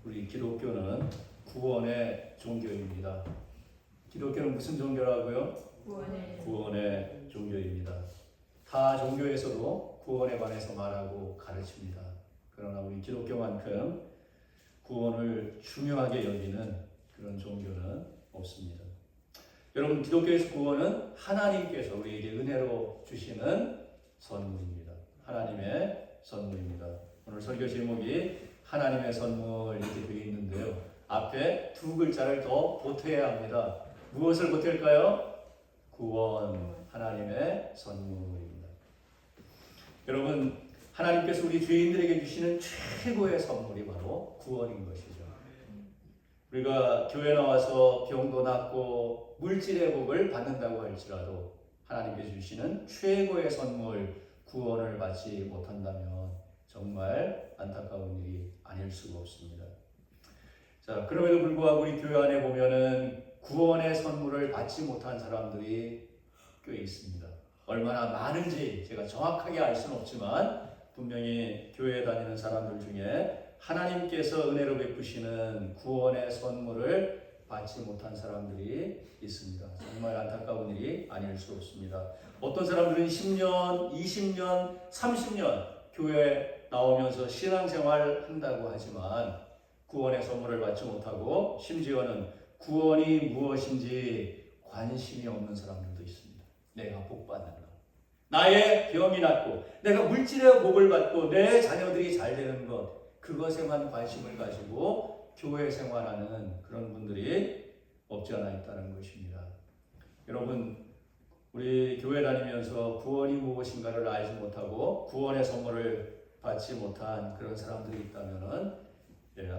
우리 기독교는 구원의 종교입니다. 기독교는 무슨 종교라고요? 구원의 종교입니다. 타 종교에서도 구원에 관해서 말하고 가르칩니다. 그러나 우리 기독교만큼 구원을 중요하게 여기는 그런 종교는 없습니다. 여러분, 기독교에서 구원은 하나님께서 우리에게 은혜로 주시는 선물입니다. 하나님의 선물입니다. 오늘 설교 제목이 하나님의 선물 이렇게 되어 있는데요. 앞에 두 글자를 더 보태야 합니다. 무엇을 보탤까요? 구원, 하나님의 선물입니다. 여러분, 하나님께서 우리 죄인들에게 주시는 최고의 선물이 바로 구원인 것이죠. 우리가 교회 나와서 병도 낫고 물질의 복을 받는다고 할지라도 하나님께서 주시는 최고의 선물, 구원을 받지 못한다면 정말 안타까운 일이 아닐 수가 없습니다. 자, 그럼에도 불구하고 우리 교회 안에 보면은 구원의 선물을 받지 못한 사람들이 꽤 있습니다. 얼마나 많은지 제가 정확하게 알 수는 없지만 분명히 교회에 다니는 사람들 중에 하나님께서 은혜로 베푸시는 구원의 선물을 받지 못한 사람들이 있습니다. 정말 안타까운 일이 아닐 수 없습니다. 어떤 사람들은 10년, 20년, 30년 교회에 나오면서 신앙생활 한다고 하지만 구원의 선물을 받지 못하고 심지어는 구원이 무엇인지 관심이 없는 사람들도 있습니다. 내가 복 받는 것, 나의 병이 낫고 내가 물질의 복을 받고 내 자녀들이 잘 되는 것, 그것에만 관심을 가지고 교회 생활하는 그런 분들이 없지 않아 있다는 것입니다. 여러분, 우리 교회 다니면서 구원이 무엇인가를 알지 못하고 구원의 선물을 받지 못한 그런 사람들이 있다면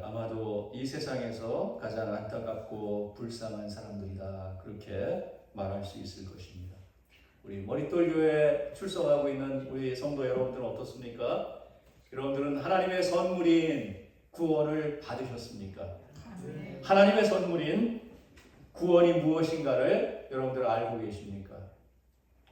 아마도 이 세상에서 가장 안타깝고 불쌍한 사람들이다, 그렇게 말할 수 있을 것입니다. 우리 머릿돌 교회에 출석하고 있는 우리 성도 여러분들은 어떻습니까? 여러분들은 하나님의 선물인 구원을 받으셨습니까? 네. 하나님의 선물인 구원이 무엇인가를 여러분들 알고 계십니까?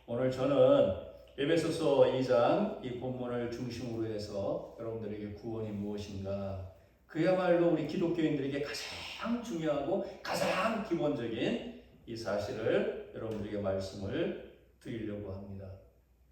오늘 저는 에베소서 2장 이 본문을 중심으로 해서 여러분들에게 구원이 무엇인가, 그야말로 우리 기독교인들에게 가장 중요하고 가장 기본적인 이 사실을 여러분들에게 말씀을 드리려고 합니다.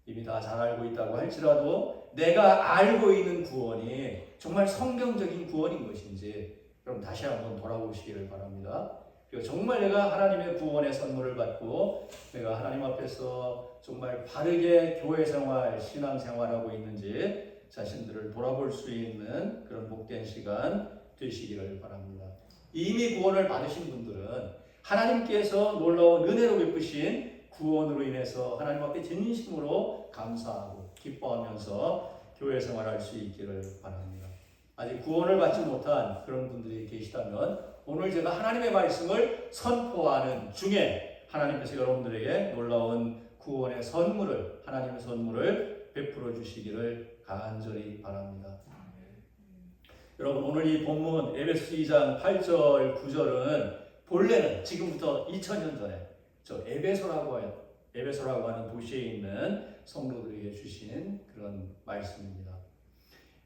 이미 다 잘 알고 있다고 할지라도 내가 알고 있는 구원이 정말 성경적인 구원인 것인지 여러분 다시 한번 돌아보시기를 바랍니다. 그리고 정말 내가 하나님의 구원의 선물을 받고 내가 하나님 앞에서 정말 바르게 교회 생활, 신앙 생활하고 있는지 자신들을 돌아볼 수 있는 그런 복된 시간 되시기를 바랍니다. 이미 구원을 받으신 분들은 하나님께서 놀라운 은혜로 베푸신 구원으로 인해서 하나님 앞에 진심으로 감사하고 기뻐하면서 교회 생활할 수 있기를 바랍니다. 아직 구원을 받지 못한 그런 분들이 계시다면 오늘 제가 하나님의 말씀을 선포하는 중에 하나님께서 여러분들에게 놀라운 구원의 선물을, 하나님의 선물을 베풀어 주시기를 간절히 바랍니다. 여러분, 오늘 이 본문 에베소 2장 8절 9절은 본래는 지금부터 2000년 전에 저 에베소라고 하는 도시에 있는 성도들에게 주신 그런 말씀입니다.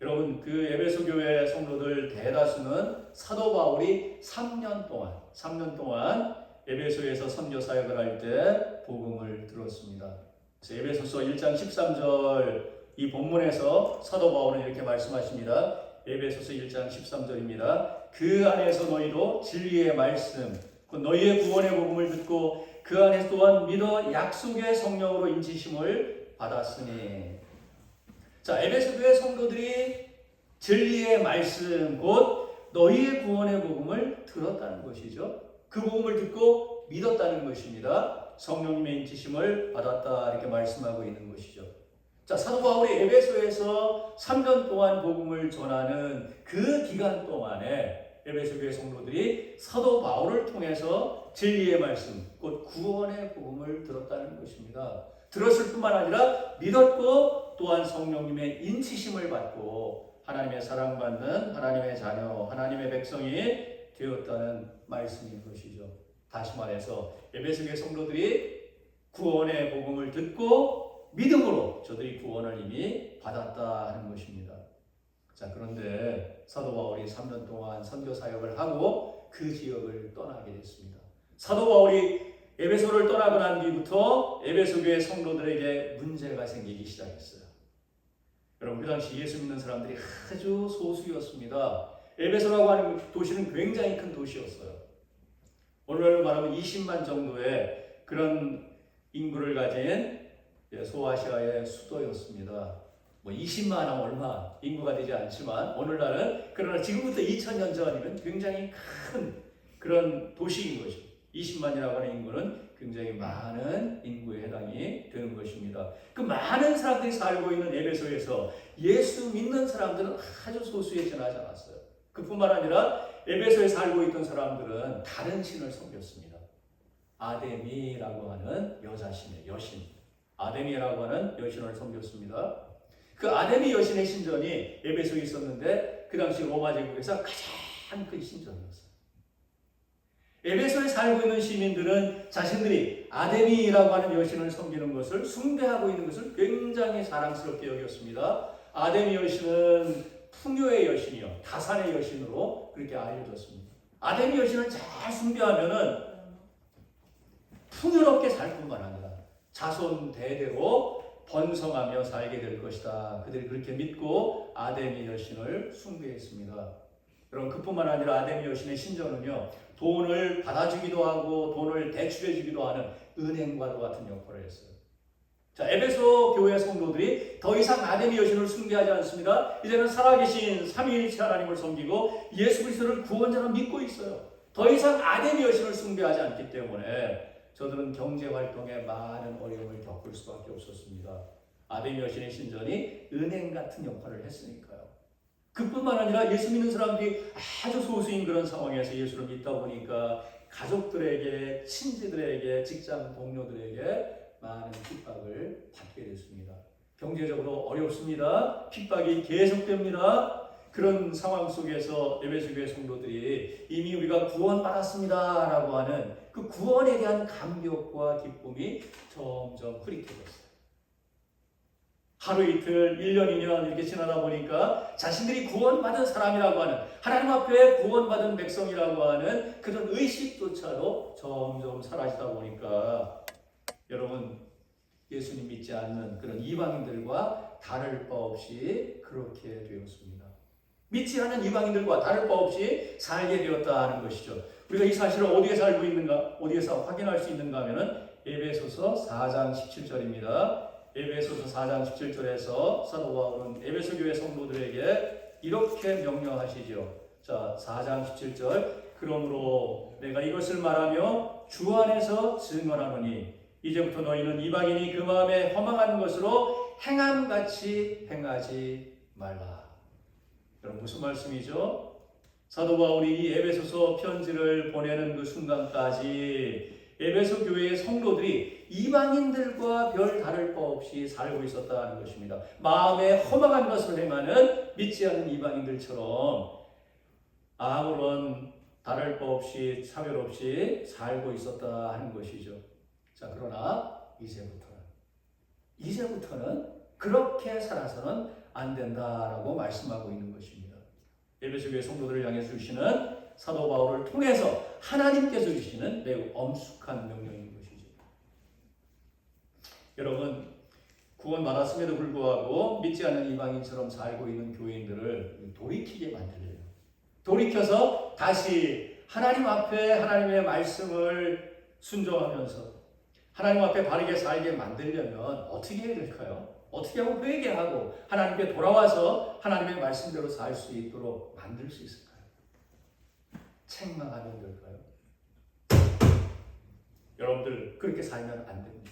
여러분, 그 에베소 교회 성도들 대다수는 사도 바울이 3년 동안 에베소에서 선교 사역을 할 때 복음을 들었습니다. 그래서 에베소서 1장 13절 이 본문에서 사도 바울은 이렇게 말씀하십니다. 에베소서 1장 13절입니다. 그 안에서 너희도 진리의 말씀, 그 너희의 구원의 복음을 듣고 그 안에서 또한 믿어 약속의 성령으로 인치심을 받았으니. 자, 에베소 교회 성도들이 진리의 말씀, 곧 너희의 구원의 복음을 들었다는 것이죠. 그 복음을 듣고 믿었다는 것입니다. 성령님의 인치심을 받았다, 이렇게 말씀하고 있는 것이죠. 자, 사도 바울이 에베소에서 3년 동안 복음을 전하는 그 기간 동안에 에베소 교회 성도들이 사도 바울을 통해서 진리의 말씀, 곧 구원의 복음을 들었다는 것입니다. 들었을 뿐만 아니라 믿었고 또한 성령님의 인치심을 받고 하나님의 사랑받는 하나님의 자녀, 하나님의 백성이 되었다는 말씀인 것이죠. 다시 말해서 에베소 교회 성도들이 구원의 복음을 듣고 믿음으로 저들이 구원을 이미 받았다 하는 것입니다. 자, 그런데 사도 바울이 3년 동안 선교 사역을 하고 그 지역을 떠나게 됐습니다. 사도 바울이 에베소를 떠나고 난 뒤부터 에베소 교회 성도들에게 문제가 생기기 시작했어요. 여러분, 그 당시 예수 믿는 사람들이 아주 소수였습니다. 에베소라고 하는 도시는 굉장히 큰 도시였어요. 오늘날로 말하면 20만 정도의 그런 인구를 가진 소아시아의 수도였습니다. 뭐 20만 하면 얼마 인구가 되지 않지만 오늘날은, 그러나 지금부터 2000년 전이면 굉장히 큰 그런 도시인 거죠. 20만이라고 하는 인구는 굉장히 많은 인구에 해당이 되는 것입니다. 그 많은 사람들이 살고 있는 에베소에서 예수 믿는 사람들은 아주 소수에 지나지 않았어요. 그뿐만 아니라 에베소에 살고 있던 사람들은 다른 신을 섬겼습니다. 아데미라고 하는 여자신의 여신, 아데미라고 하는 여신을 섬겼습니다. 그 아데미 여신의 신전이 에베소에 있었는데 그 당시 로마 제국에서 가장 큰 신전이었어요. 에베소에 살고 있는 시민들은 자신들이 아데미라고 하는 여신을 섬기는 것을, 숭배하고 있는 것을 굉장히 자랑스럽게 여겼습니다. 아데미 여신은 풍요의 여신이요, 다산의 여신으로 그렇게 알려졌습니다. 아데미 여신을 잘 숭배하면은 풍요롭게 살 뿐만 아니라 자손 대대로 번성하며 살게 될 것이다. 그들이 그렇게 믿고 아데미 여신을 숭배했습니다. 여러분, 그뿐만 아니라 아데미 여신의 신전은요, 돈을 받아주기도 하고 돈을 대출해주기도 하는 은행과도 같은 역할을 했어요. 자, 에베소 교회 성도들이 더 이상 아데미 여신을 숭배하지 않습니다. 이제는 살아계신 삼위일체 하나님을 섬기고 예수 그리스도를 구원자로 믿고 있어요. 더 이상 아데미 여신을 숭배하지 않기 때문에 저들은 경제 활동에 많은 어려움을 겪을 수밖에 없었습니다. 아데미 여신의 신전이 은행 같은 역할을 했으니까요. 그뿐만 아니라 예수 믿는 사람들이 아주 소수인 그런 상황에서 예수를 믿다 보니까 가족들에게, 친지들에게, 직장 동료들에게 많은 핍박을 받게 됐습니다. 경제적으로 어렵습니다. 핍박이 계속됩니다. 그런 상황 속에서 에베소 교회 성도들이 이미 우리가 구원받았습니다 라고 하는 그 구원에 대한 감격과 기쁨이 점점 흐릿해졌어요. 하루 이틀, 1년, 2년 이렇게 지나다 보니까 자신들이 구원받은 사람이라고 하는, 하나님 앞에 구원받은 백성이라고 하는 그런 의식조차도 점점 사라지다 보니까 여러분, 예수님 믿지 않는 그런 이방인들과 다를 바 없이 그렇게 되었습니다. 믿지 않는 이방인들과 다를 바 없이 살게 되었다 하는 것이죠. 우리가 이 사실을 어디에 살고 있는가, 어디에서 확인할 수 있는가 하면은 에베소서 4장 17절입니다. 에베소서 4장 17절에서 사도 바울은 에베소 교회 성도들에게 이렇게 명령하시죠. 자, 4장 17절. 그러므로 내가 이것을 말하며 주 안에서 증언하노니 이제부터 너희는 이방인이 그 마음에 허망한 것으로 행함같이 행하지 말라. 여러분, 무슨 말씀이죠? 사도 바울이 이 에베소서 편지를 보내는 그 순간까지 에베소 교회의 성도들이 이방인들과 별 다를 바 없이 살고 있었다는 것입니다. 마음에 허망한 것을 행하는 믿지 않는 이방인들처럼 아무런 다를 바 없이 차별 없이 살고 있었다 하는 것이죠. 자, 그러나 이제부터는 그렇게 살아서는 안 된다라고 말씀하고 있는 것입니다. 에베소 교회 성도들을 향해 주시는 사도 바울을 통해서 하나님께서 주시는 매우 엄숙한 명령인 것이죠. 여러분, 구원받았음에도 불구하고 믿지 않는 이방인처럼 살고 있는 교인들을 돌이키게 만들려요. 돌이켜서 다시 하나님 앞에 하나님의 말씀을 순종하면서 하나님 앞에 바르게 살게 만들려면 어떻게 해야 될까요? 어떻게 하고 회개하고 하나님께 돌아와서 하나님의 말씀대로 살 수 있도록 만들 수 있을까요? 책망하면 될까요? 여러분들, 그렇게 살면 안 됩니다.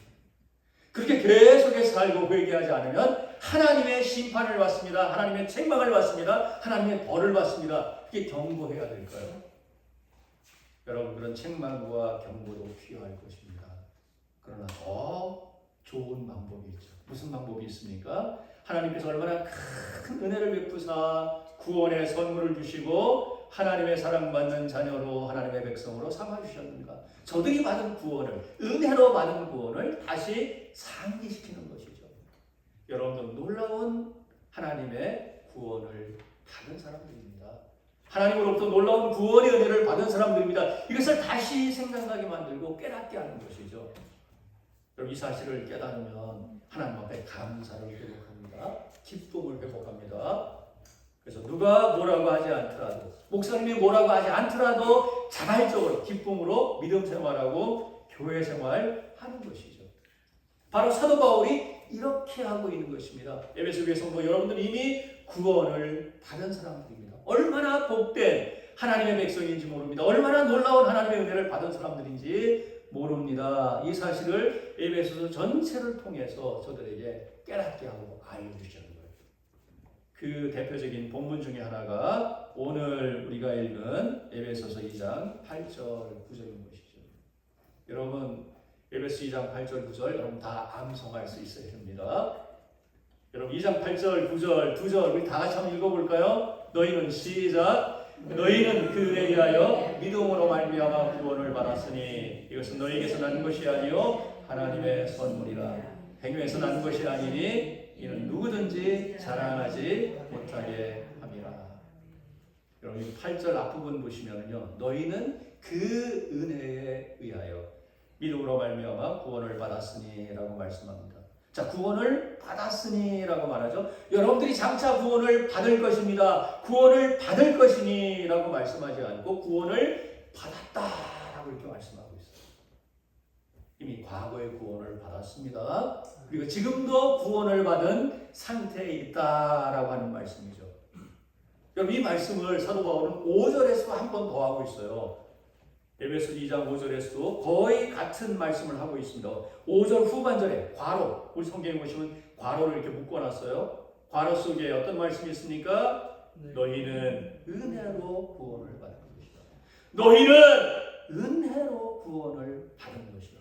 그렇게 계속해서 살고 회개하지 않으면 하나님의 심판을 받습니다. 하나님의 책망을 받습니다. 하나님의 벌을 받습니다. 그게 경고해야 될까요? 여러분, 그런 책망과 경고도 필요할 것입니다. 그러나 더 좋은 방법이 있죠. 무슨 방법이 있습니까? 하나님께서 얼마나 큰 은혜를 베푸사 구원의 선물을 주시고 하나님의 사랑받는 자녀로 하나님의 백성으로 삼아주셨는가. 저들이 받은 구원을, 은혜로 받은 구원을 다시 상기시키는 것이죠. 여러분들, 놀라운 하나님의 구원을 받은 사람들입니다. 하나님으로부터 놀라운 구원의 은혜를 받은 사람들입니다. 이것을 다시 생각나게 만들고 깨닫게 하는 것이죠. 여러분, 이 사실을 깨달으면 하나님 앞에 감사를 회복합니다. 기쁨을 회복합니다. 그래서 누가 뭐라고 하지 않더라도, 목사님이 뭐라고 하지 않더라도 자발적으로 기쁨으로 믿음 생활하고 교회 생활하는 것이죠. 바로 사도 바울이 이렇게 하고 있는 것입니다. 에베소 교회 성도 여러분들 이미 구원을 받은 사람들입니다. 얼마나 복된 하나님의 백성인지 모릅니다. 얼마나 놀라운 하나님의 은혜를 받은 사람들인지 모릅니다. 이 사실을 에베소서 전체를 통해서 저들에게 깨닫게 하고 알려주시는 거예요. 그 대표적인 본문 중에 하나가 오늘 우리가 읽은 에베소서 2장 8절 9절인 것이죠. 여러분, 에베소 2장 8절 9절 여러분 다 암송할 수 있어야 됩니다. 여러분 2장 8절 9절 2절 우리 다 같이 한번 읽어볼까요? 너희는 시작. 너희는 그에 위하여 믿음으로 말미암아 구원을 받았으니 이것은 너희에게서 난 것이 아니요 하나님의 선물이라. 행위에서 난 것이 아니니 이는 누구든지 자랑하지 못하게 함이라. 여러분 이 8절 앞부분 보시면요, 너희는 그 은혜에 의하여 믿음으로 말미암아 구원을 받았으니라고 말씀합니다. 자, 구원을 받았으니라고 말하죠. 여러분들이 장차 구원을 받을 것입니다. 구원을 받을 것이니라고 말씀하지 않고 구원을 받았다라고 이렇게 말씀하고 있어요. 이미 과거에 구원을 받았습니다. 그리고 지금도 구원을 받은 상태에 있다라고 하는 말씀이죠. 여러분 이 말씀을 사도 바울은 5절에서 한 번 더 하고 있어요. 에베소 2장 5절에서도 거의 같은 말씀을 하고 있습니다. 5절 후반절에 괄호, 우리 성경에 보시면 괄호를 이렇게 묶어놨어요. 괄호 속에 어떤 말씀이 있습니까? 너희는 은혜로 구원을 받은 것이다. 너희는 은혜로 구원을 받은 것이다.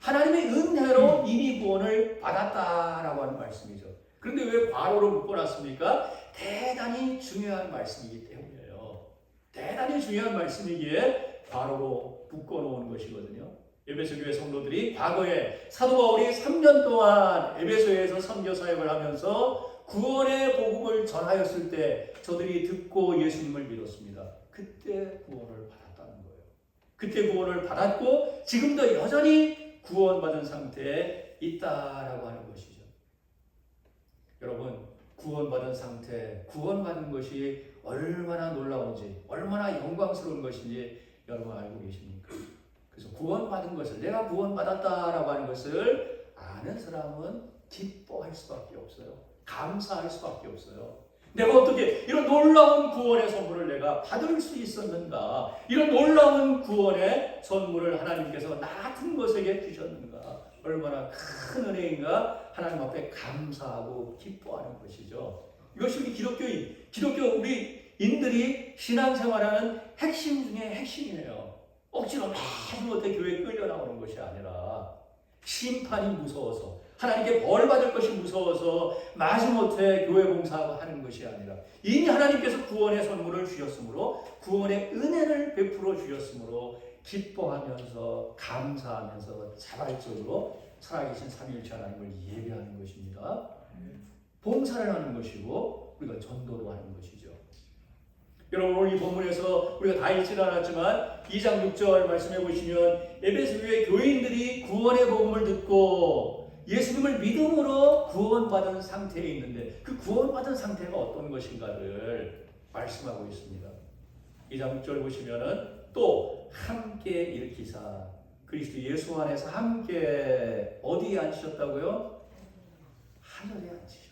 하나님의 은혜로 이미 구원을 받았다라고 하는 말씀이죠. 그런데 왜 괄호를 묶어놨습니까? 대단히 중요한 말씀이기 때문이에요. 대단히 중요한 말씀이기에 괄호로 묶어놓은 것이거든요. 에베소 교회 성도들이 과거에 사도 바울이 3년 동안 에베소에서 선교 사역을 하면서 구원의 복음을 전하였을 때 저들이 듣고 예수님을 믿었습니다. 그때 구원을 받았다는 거예요. 그때 구원을 받았고 지금도 여전히 구원받은 상태에 있다라고 하는 것이죠. 여러분, 구원받은 상태, 구원받은 것이 얼마나 놀라운지, 얼마나 영광스러운 것인지 여러분 알고 계십니까? 그래서 구원받은 것을, 내가 구원받았다라고 하는 것을 아는 사람은 기뻐할 수밖에 없어요. 감사할 수밖에 없어요. 내가 어떻게 이런 놀라운 구원의 선물을 내가 받을 수 있었는가? 이런 놀라운 구원의 선물을 하나님께서 나 같은 것에게 주셨는가? 얼마나 큰 은혜인가? 하나님 앞에 감사하고 기뻐하는 것이죠. 이것이 우리 기독교 우리인들이 신앙생활하는 핵심 중에 핵심이에요. 억지로 마지못해 교회에 끌려 나오는 것이 아니라 심판이 무서워서, 하나님께 벌 받을 것이 무서워서 마지못해 교회 봉사하고 하는 것이 아니라 이미 하나님께서 구원의 선물을 주셨으므로, 구원의 은혜를 베풀어 주셨으므로 기뻐하면서 감사하면서 자발적으로 살아계신 삼위일체 하나님을 예배하는 것입니다. 봉사를 하는 것이고 우리가 전도도 하는 것이죠. 여러분 오늘 이 본문에서 우리가 다 읽지는 않았지만 2장 6절 말씀해 보시면 에베소 교회 교인들이 구원의 복음을 듣고 예수님을 믿음으로 구원받은 상태에 있는데 그 구원받은 상태가 어떤 것인가를 말씀하고 있습니다. 2장 6절 보시면은 또 함께 일으키사 그리스도 예수 안에서 함께 어디에 앉히셨다고요? 하늘에 앉히셨다.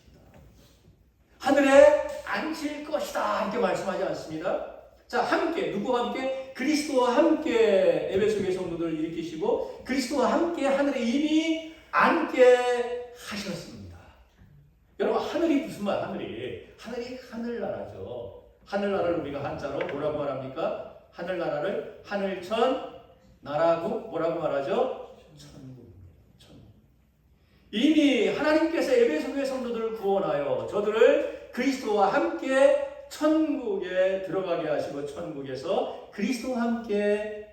하늘에 앉힐 것이다 이렇게 말씀하지 않습니다. 자, 함께, 누구와 함께? 그리스도와 함께 에베소 교회 성도들을 일으키시고 그리스도와 함께 하늘에 이미 앉게 하셨습니다. 여러분 하늘이 무슨 말? 하늘이 하늘나라죠. 하늘나라를 우리가 한자로 뭐라고 말합니까? 하늘나라를 하늘천 나라국 뭐라고 말하죠? 천국입니다. 천국. 이미 하나님께서 에베소 교회 성도들을 구원하여 저들을 그리스도와 함께 천국에 들어가게 하시고 천국에서 그리스도와 함께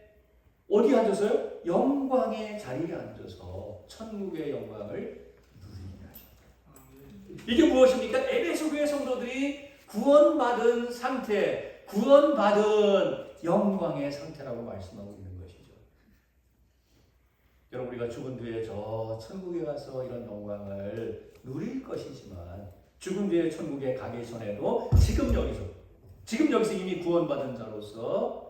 어디 앉아서요? 영광의 자리에 앉아서 천국의 영광을 누리게 하셨다. 이게 무엇입니까? 에베소 교회 성도들이 구원받은 상태, 구원받은 영광의 상태라고 말씀하고 있는 것이죠. 여러분, 우리가 죽은 뒤에 저 천국에 가서 이런 영광을 누릴 것이지만 죽은 뒤에 천국에 가기 전에도 지금 여기서 이미 구원받은 자로서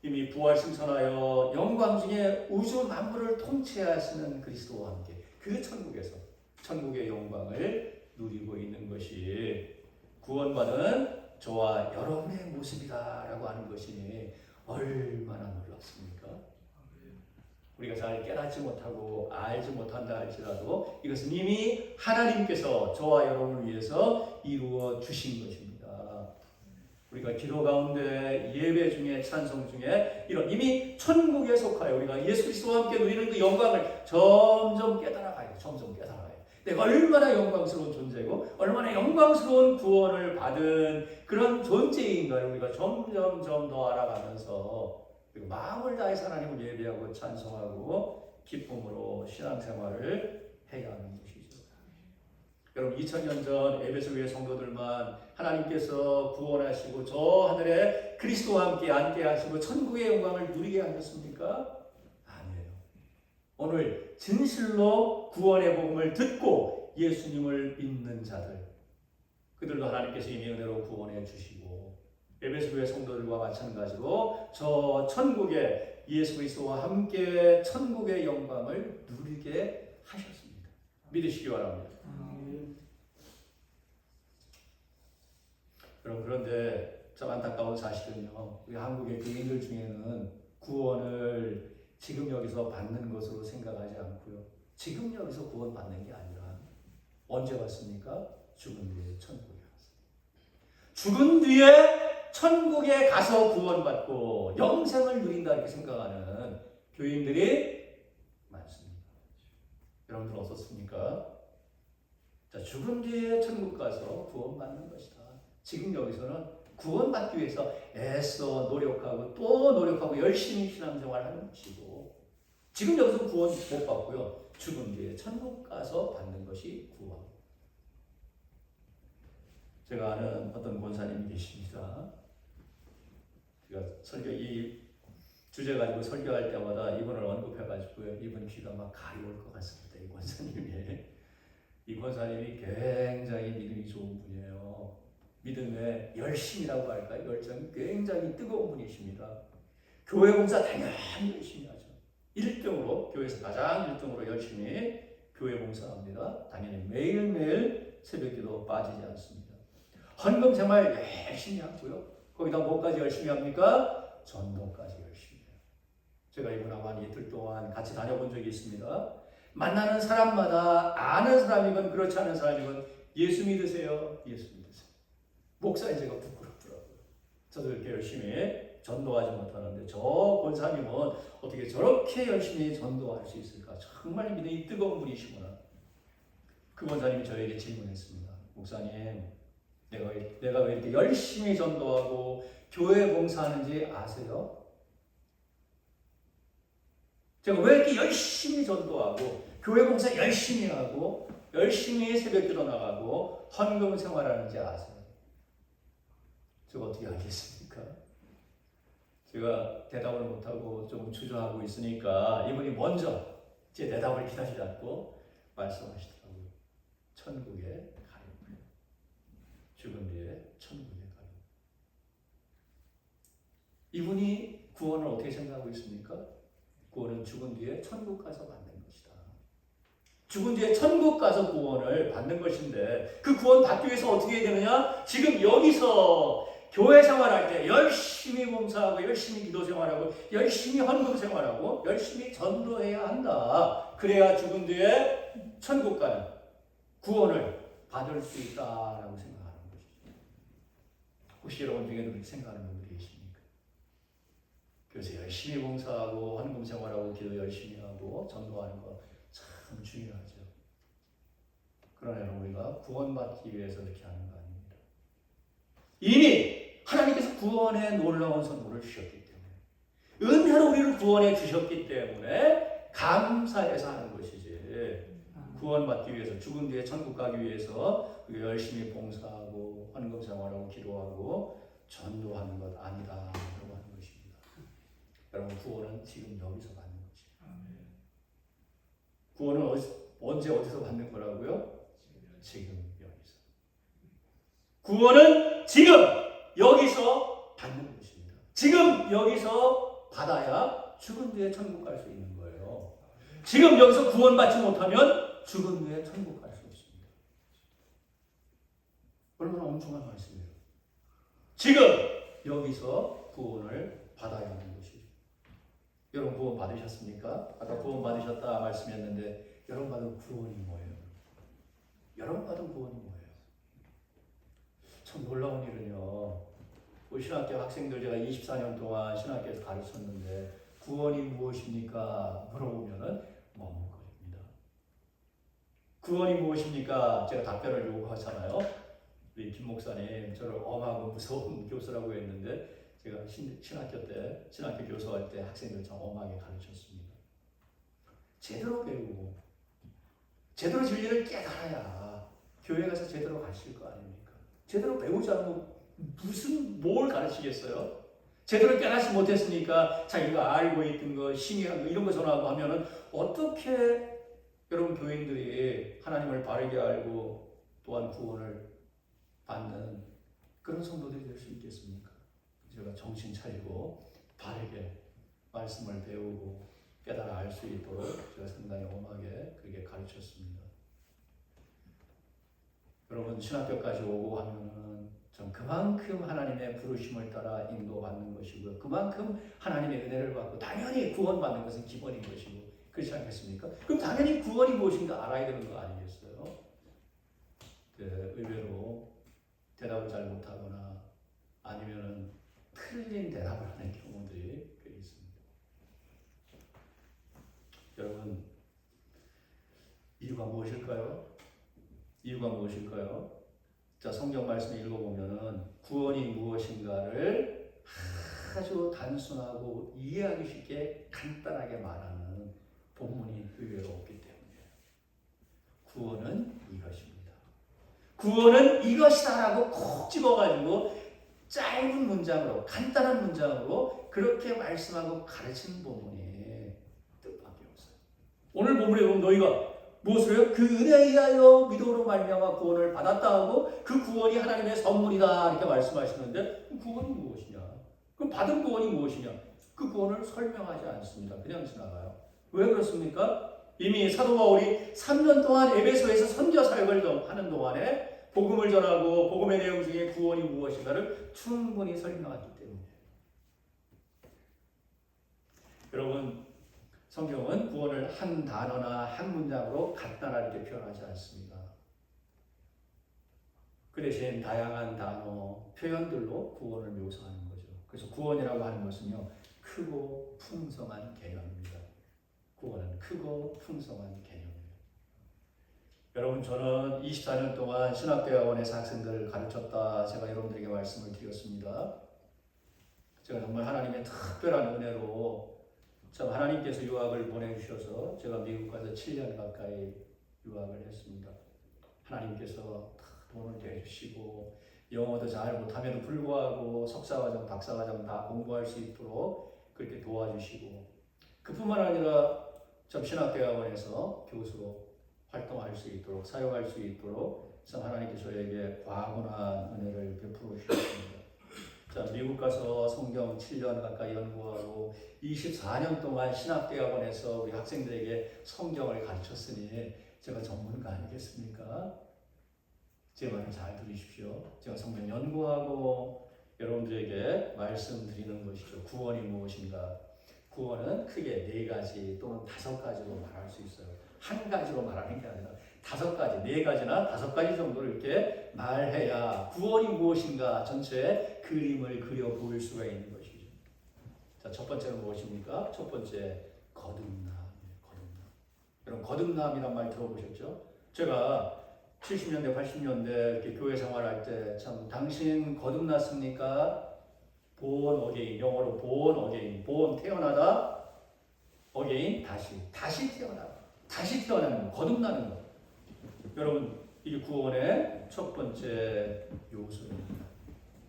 이미 부활 승천하여 영광 중에 우주 만물을 통치하시는 그리스도와 함께 그 천국에서 천국의 영광을 누리고 있는 것이 구원받은 저와 여러분의 모습이다라고 하는 것이 얼마나 놀랍습니까? 우리가 잘 깨닫지 못하고 알지 못한다 할지라도 이것은 이미 하나님께서 저와 여러분을 위해서 이루어 주신 것입니다. 우리가 기도 가운데 예배 중에 찬송 중에 이런 이미 천국에 속하여 우리가 예수 그리스도와 함께 누리는 그 영광을 점점 깨달아가요. 점점 깨달아가요. 내가 얼마나 영광스러운 존재고 얼마나 영광스러운 구원을 받은 그런 존재인가를 우리가 점점 더 알아가면서 그리고 마음을 다해서 하나님을 예배하고 찬송하고 기쁨으로 신앙생활을 해야 하는 것이죠. 여러분 2000년 전 에베소 교회 성도들만 하나님께서 구원하시고 저 하늘에 그리스도와 함께 앉게 하시고 천국의 영광을 누리게 하셨습니까? 아니에요. 오늘 진실로 구원의 복음을 듣고 예수님을 믿는 자들 그들도 하나님께서 이미 은혜로 구원해 주시고 에베소 교회 성도들과 마찬가지로 저 천국에 예수 그리스도와 함께 천국의 영광을 누리게 하셨습니다. 믿으시기 바랍니다. 여러분 그런데 참 안타까운 사실은요. 우리 한국의 교인들 중에는 구원을 지금 여기서 받는 것으로 생각하지 않고요. 지금 여기서 구원 받는 게 아니라 언제 왔습니까? 죽은 뒤에 천국에 왔습니다. 죽은 뒤에 천국에 가서 구원받고 영생을 누린다 이렇게 생각하는 교인들이 많습니다. 여러분들 어떻습니까? 자, 죽은 뒤에 천국 가서 구원받는 것이다. 지금 여기서는 구원받기 위해서 애써 노력하고 또 노력하고 열심히 신앙생활하는 것이고 지금 여기서 구원 못 받고요. 죽은 뒤에 천국 가서 받는 것이 구원. 제가 아는 어떤 권사님이 계십니다. 제가 이 주제 가지고 설교할 때마다 이분을 언급해가지고요. 이분 귀가 막 가려울 것 같습니다. 이 권사님이 굉장히 믿음이 좋은 분이에요. 믿음의 열심이라고 할까요? 열정이 굉장히 뜨거운 분이십니다. 교회 봉사 당연히 열심히 하죠. 1등으로 교회에서 가장 1등으로 열심히 교회 봉사합니다. 당연히 매일매일 새벽기도 빠지지 않습니다. 헌금 생활 열심히 하고요. 거기다 뭐까지 열심히 합니까? 전도까지 열심히 해요. 제가 이분하고 한 이틀 동안 같이 다녀본 적이 있습니다. 만나는 사람마다 아는 사람이건 그렇지 않은 사람이건 예수 믿으세요. 예수 믿으세요. 목사인 제가 부끄럽더라고요. 저도 이렇게 열심히 전도하지 못하는데 저 권사님은 어떻게 저렇게 열심히 전도할 수 있을까? 정말 믿음이 뜨거운 분이시구나. 그 권사님이 저에게 질문했습니다. 목사님, 내가 왜 이렇게 열심히 전도하고 교회 봉사하는지 아세요? 제가 왜 이렇게 열심히 전도하고 교회 봉사 열심히 하고 열심히 새벽기도 나가고 헌금 생활하는지 아세요? 제가 어떻게 알겠습니까? 제가 대답을 못하고 좀 주저하고 있으니까 이분이 먼저 제 대답을 기다리지 않고 말씀하시더라고요. 천국에 가려고요. 죽은 뒤에 천국에 가려고. 이분이 구원을 어떻게 생각하고 있습니까? 구원은 죽은 뒤에 천국 가서 받는 것이다. 죽은 뒤에 천국 가서 구원을 받는 것인데 그 구원 받기 위해서 어떻게 해야 되느냐? 지금 여기서 교회 생활할 때 열심히 봉사하고 열심히 기도 생활하고 열심히 헌금 생활하고 열심히 전도해야 한다. 그래야 죽은 뒤에 천국 가는 구원을 받을 수 있다라고 생각하는 것이죠. 혹시 여러분 중에도 그렇게 생각하는 분들이 계십니까? 그래서 열심히 봉사하고 헌금 생활하고 기도 열심히 하고 전도하는 거 참 중요하죠. 그러나 여러분 우리가 구원받기 위해서 그렇게 하는 거 아닙니다. 이미 하나님께서 구원의 놀라운 선물을 주셨기 때문에 은혜로 우리를 구원해 주셨기 때문에 감사해서 하는 것이지 구원받기 위해서, 죽은 뒤에 천국 가기 위해서 우리가 열심히 봉사하고 헌금 생활하고 기도하고 전도하는 것 아니다라고 하는 것입니다. 여러분, 구원은 지금 여기서 받는 것입니다. 구원은 언제 어디서 받는 거라고요? 지금 여기서. 구원은 지금 여기서 받는 것입니다. 지금 여기서 받아야 죽은 뒤에 천국 갈 수 있는 거예요. 지금 여기서 구원받지 못하면 죽은 뒤에 천국 갈 수 없습니다. 얼마나 엄청난 말씀이에요. 지금 여기서 구원을 받아야 하는 것이죠. 여러분, 구원 받으셨습니까? 아까 구원 받으셨다 말씀했는데 여러분 받은 구원이 뭐예요? 여러분 받은 구원이 뭐예요? 참 놀라운 일은요, 우리 신학교 학생들 제가 24년 동안 신학교에서 가르쳤는데 구원이 무엇입니까? 물어보면은 머뭇거립니다. 구원이 무엇입니까? 제가 답변을 요구하잖아요. 우리 김 목사님 저를 엄하고 무서운 교수라고 했는데 제가 신학교 교수할 때 학생들 참 엄하게 가르쳤습니다. 제대로 배우고 제대로 진리를 깨달아야 교회 가서 제대로 가르칠 거 아닙니까? 제대로 배우지 않으면 뭘 가르치겠어요? 제대로 깨닫지 못했으니까 자기가 알고 있던 거, 신의한 거 이런 거 전하고 하면은 어떻게 여러분 교인들이 하나님을 바르게 알고 또한 구원을 받는 그런 성도들이 될 수 있겠습니까? 제가 정신 차리고 바르게 말씀을 배우고 깨달아 알 수 있도록 제가 상당히 엄하게 그렇게 가르쳤습니다. 여러분, 신학교까지 오고 하면은 좀 그만큼 하나님의 부르심을 따라 인도받는 것이고요. 그만큼 하나님의 은혜를 받고 당연히 구원받는 것은 기본인 것이고, 그렇지 않겠습니까? 그럼 당연히 구원이 무엇인가 알아야 되는 거 아니겠어요? 의외로 대답을 잘 못하거나 아니면은 틀린 대답을 하는 경우들이 꽤 있습니다. 여러분, 이유가 무엇일까요? 이유가 무엇일까요? 자, 성경 말씀 읽어보면은 구원이 무엇인가를 아주 단순하고 이해하기 쉽게 간단하게 말하는 본문이 의외로 없기 때문이에요. 구원은 이것입니다. 구원은 이것이다라고 콕 집어가지고 짧은 문장으로, 간단한 문장으로 그렇게 말씀하고 가르치는 본문이 뜻밖에 없어요. 오늘 본문에 보면 너희가 무엇을 해요? 그 은혜에 의하여 믿음으로 말미암아 구원을 받았다 하고 그 구원이 하나님의 선물이다 이렇게 말씀하시는데 구원이 무엇이냐? 그럼 받은 구원이 무엇이냐? 그 구원을 설명하지 않습니다. 그냥 지나가요. 왜 그렇습니까? 이미 사도 바울이 3년 동안 에베소에서 선교 사역을 하는 동안에 복음을 전하고 복음의 내용 중에 구원이 무엇인가를 충분히 설명했기 때문이에요. 여러분, 성경은 구원을 한 단어나 한 문장으로 간단하게 표현하지 않습니다. 그 대신 다양한 단어, 표현들로 구원을 묘사하는 거죠. 그래서 구원이라고 하는 것은요, 크고 풍성한 개념입니다. 구원은 크고 풍성한 개념이에요. 여러분, 저는 24년 동안 신학대학원에서 학생들을 가르쳤다 제가 여러분들에게 말씀을 드렸습니다. 제가 정말 하나님의 특별한 은혜로 참 하나님께서 유학을 보내주셔서 제가 미국 가서 7년 가까이 유학을 했습니다. 하나님께서 돈을 대주시고 영어도 잘 못함에도 불구하고 석사과정, 박사과정 다 공부할 수 있도록 그렇게 도와주시고 그뿐만 아니라 참 신학대학원에서 교수로 활동할 수 있도록 사용할 수 있도록 참 하나님께서 저에게 과분한 은혜를 베풀어 주셨습니다. 자, 미국 가서 성경 7년 가까이 연구하고 24년 동안 신학대학원에서 우리 학생들에게 성경을 가르쳤으니 제가 전문가 아니겠습니까? 제 말을 잘 들으십시오. 제가 성경 연구하고 여러분들에게 말씀드리는 것이죠. 구원이 무엇인가? 구원은 크게 4가지 또는 5가지로 말할 수 있어요. 한 가지로 말하는 게 아니라 5가지, 4가지나 5가지 정도를 이렇게 말해야 구원이 무엇인가 전체의 그림을 그려 보일 수가 있는 것이죠. 자, 첫 번째는 무엇입니까? 첫 번째, 거듭남이에요. 거듭남. 여러분, 거듭남이란 말 들어보셨죠? 제가 70년대, 80년대 이렇게 교회 생활할 때 참 당신 거듭났습니까? born again, 영어로 born again, born 태어나다, again 다시 태어나다, 다시 태어나는 거, 거듭나는 거. 여러분, 이게 구원의 첫 번째 요소입니다.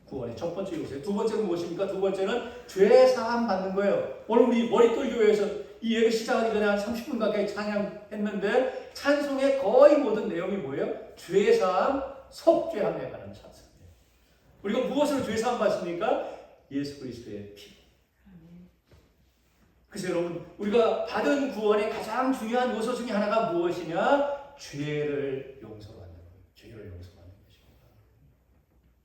구원의 첫 번째 요소예요. 두 번째는 무엇입니까? 두 번째는 죄 사함 받는 거예요. 오늘 우리 머릿돌 교회에서 이 예배 시작하기 전에 한 30분 가까이 찬양했는데 찬송의 거의 모든 내용이 뭐예요? 죄 사함, 속죄함에 관한 찬송이에요. 우리가 무엇으로 죄 사함 받습니까? 예수 그리스도의 피. 그래서 여러분, 우리가 받은 구원의 가장 중요한 요소 중에 하나가 무엇이냐? 죄를 용서받는 거예요. 죄를 용서받는 것입니다.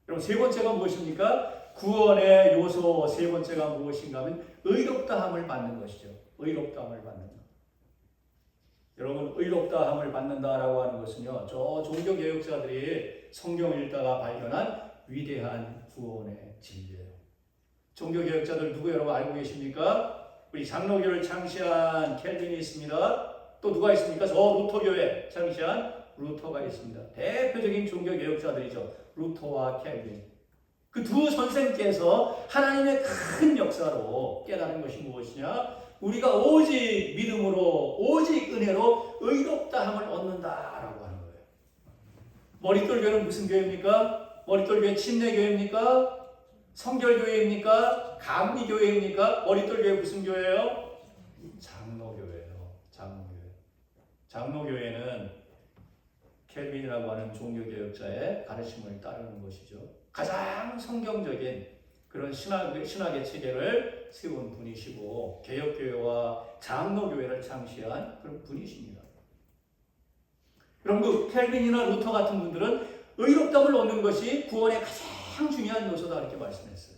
여러분, 세 번째가 무엇입니까? 구원의 요소 세 번째가 무엇인가 하면 의롭다함을 받는 것이죠. 의롭다함을 받는다. 여러분, 의롭다함을 받는다라고 하는 것은요, 저 종교개혁자들이 성경 읽다가 발견한 위대한 구원의 진리예요. 종교개혁자들 누구 여러분 알고 계십니까? 우리 장로교를 창시한 켈빈이 있습니다. 또 누가 있습니까? 저 루터교회 창시한 루터가 있습니다. 대표적인 종교개혁자들이죠. 루터와 켈빈. 그 두 선생께서 하나님의 큰 역사로 깨달은 것이 무엇이냐? 우리가 오직 믿음으로, 오직 은혜로 의롭다함을 얻는다라고 하는 거예요. 머릿돌 교회는 무슨 교회입니까? 머릿돌 교회 침례교회입니까? 성결교회입니까? 감리교회입니까? 머릿돌 교회 무슨 교회예요? 장로교회예요. 장로교회. 장로교회는 켈빈이라고 하는 종교개혁자의 가르침을 따르는 것이죠. 가장 성경적인 그런 신학의 체계를 세운 분이시고 개혁교회와 장로교회를 창시한 그런 분이십니다. 그럼 그 켈빈이나 루터 같은 분들은 의롭다함을 얻는 것이 구원의 가장 중요한 요소다 이렇게 말씀했어요.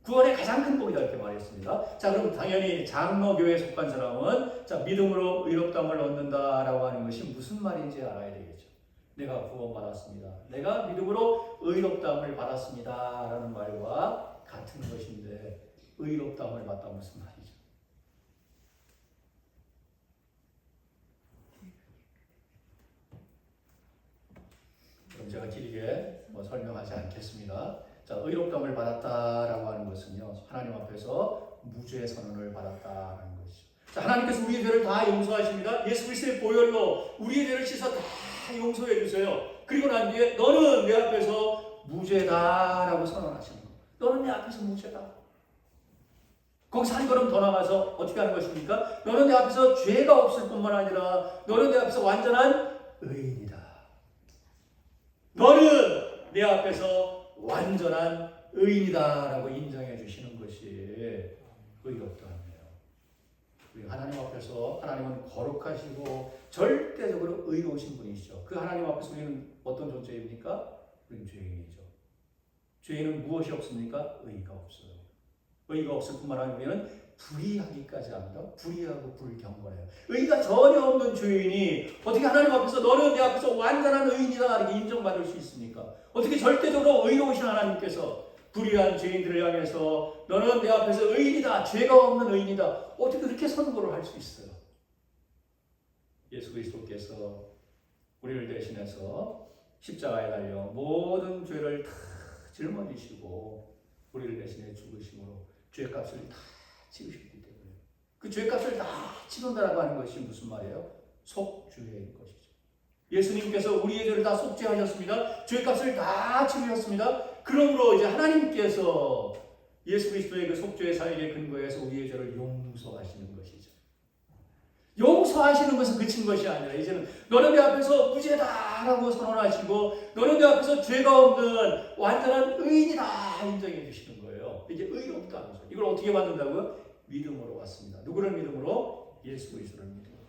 구원의 가장 큰 복이다 이렇게 말했습니다. 자, 그럼 당연히 장로교회에 속한 사람은 자, 믿음으로 의롭다함을 얻는다라고 하는 것이 무슨 말인지 알아야 되겠죠. 내가 구원받았습니다. 내가 믿음으로 의롭다함을 받았습니다. 라는 말과 같은 것인데 의롭다함을 받다 무슨 말이죠? 그럼 제가 길게 설명하지 않겠습니다. 자, 의롭다함을 받았다라고 하는 것은요, 하나님 앞에서 무죄 선언을 받았다라는 것이죠. 자, 하나님께서 우리의 죄를 다 용서하십니다. 예수 그리스도의 보혈로 우리의 죄를 씻어 다 용서해 주세요. 그리고 난 뒤에 너는 내 앞에서 무죄다라고 선언하시는 거예요. 너는 내 앞에서 무죄다. 거기서 한 걸음 더 나가서 어떻게 하는 것입니까? 너는 내 앞에서 죄가 없을 뿐만 아니라 너는 내 앞에서 완전한 의인이다. 너는 내 앞에서 완전한 의인이다라고 인정해 주시는 것이 의롭다함이에요. 우리 하나님 앞에서 하나님은 거룩하시고 절대적으로 의로우신 분이시죠. 그 하나님 앞에서 우리는 어떤 존재입니까? 우리는 죄인이죠. 죄인은 무엇이 없습니까? 의가 없어요. 의가 없을 뿐만 아니라 우리는 불의하기까지 합니다. 불의하고 불경건해요. 의가 전혀 없는 죄인이 어떻게 하나님 앞에서 너는 내 앞에서 완전한 의인이다 이렇게 인정받을 수 있습니까? 어떻게 절대적으로 의로우신 하나님께서 불의한 죄인들을 향해서 너는 내 앞에서 의인이다, 죄가 없는 의인이다, 어떻게 그렇게 선고를 할 수 있어요? 예수 그리스도께서 우리를 대신해서 십자가에 달려 모든 죄를 다 짊어지시고 우리를 대신해 죽으심으로 죄값을 다 치르셨기 때문에 그 죄값을 다 치른다라고 하는 것이 무슨 말이에요? 속죄인 것이죠. 예수님께서 우리의 죄를 다 속죄하셨습니다. 죄값을 다 치르셨습니다. 그러므로 이제 하나님께서 예수 그리스도의 그 속죄의 사역에 근거해서 우리의 죄를 용서하시는 것이죠. 용서하시는 것은 그친 것이 아니라 이제는 너는 내 앞에서 무죄다라고 선언하시고 너는 내 앞에서 죄가 없는 완전한 의인이다 인정해 주시는 거예요. 이게 의롭다는 거죠. 이걸 어떻게 받는다고요? 믿음으로 왔습니다. 누구를 믿음으로? 예수 그리스도를 믿음으로.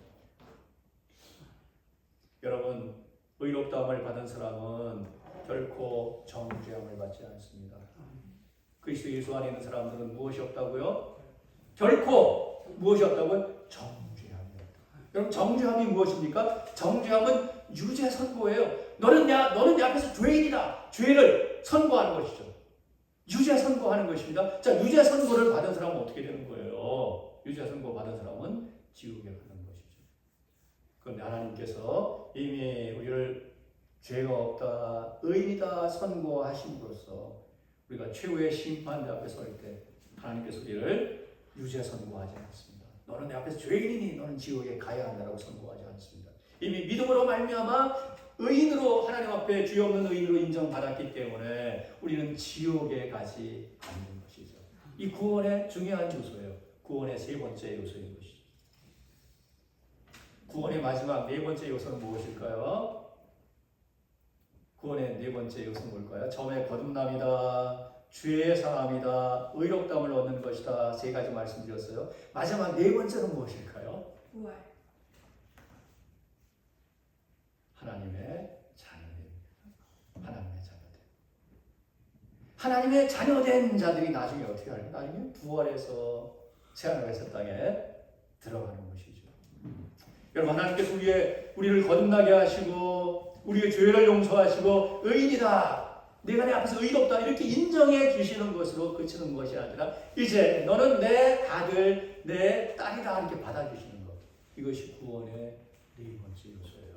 여러분, 의롭다함을 받은 사람은 결코 정죄함을 받지 않습니다. 그리스도 예수 안에 있는 사람들은 무엇이 없다고요? 결코 무엇이 없다고요? 정죄함이 없다. 여러분, 정죄함이 무엇입니까? 정죄함은 유죄 선고예요. 너는 내 앞에서 죄인이다. 죄를 선고하는 것이죠. 유죄 선고하는 것입니다. 자, 유죄 선고를 받은 사람은 어떻게 되는 거예요? 유죄 선고 받은 사람은 지옥에 가는 것이죠. 그런데 하나님께서 이미 우리를 죄가 없다, 의인이다 선고하심으로써 우리가 최후의 심판대 앞에 설 때 하나님께서 우리를 유죄 선고하지 않습니다. 너는 내 앞에서 죄인이니 너는 지옥에 가야 한다라고 선고하지 않습니다. 이미 믿음으로 말미암아 의인으로 하나님 앞에 죄 없는 의인으로 인정받았기 때문에 우리는 지옥에 가지 않는 것이죠. 이 구원의 중요한 요소예요. 구원의 세 번째 요소인 것이죠. 구원의 마지막 네 번째 요소는 무엇일까요? 구원의 네 번째 요소는 뭘까요? 점의 거듭남이다, 죄의 사함이다, 의롭다함을 얻는 것이다. 세 가지 말씀드렸어요. 마지막 네 번째는 무엇일까요? 부활. 하나님의 자녀입니다. 하나님의 자녀들. 하나님의 자녀된 자들이 나중에 어떻게 할까요? 나중에 부활해서 새하늘에서 땅에 들어가는 것이죠. 여러분, 하나님께서 우리를 거듭나게 하시고 우리의 죄를 용서하시고 의인이다, 내가 내 앞에서 의롭다 이렇게 인정해 주시는 것으로 그치는 것이 아니라 이제 너는 내 아들, 내 딸이다 이렇게 받아주시는 것. 이것이 구원의 네 번째 요소예요.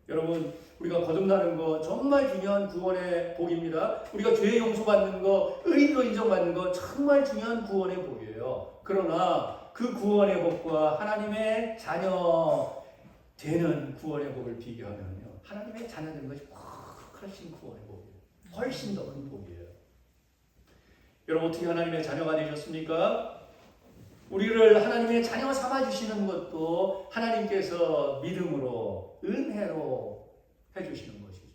여러분, 우리가 거듭나는 거 정말 중요한 구원의 복입니다. 우리가 죄 용서받는 거, 의인으로 인정받는 거 정말 중요한 구원의 복이에요. 그러나 그 구원의 복과 하나님의 자녀 되는 구원의 복을 비교하면요, 하나님의 자녀 되는 것이 훨씬 구원의 복이에요. 훨씬 더 큰 복이에요. 여러분, 어떻게 하나님의 자녀가 되셨습니까? 우리를 하나님의 자녀 삼아주시는 것도 하나님께서 믿음으로, 은혜로 해주시는 것이죠.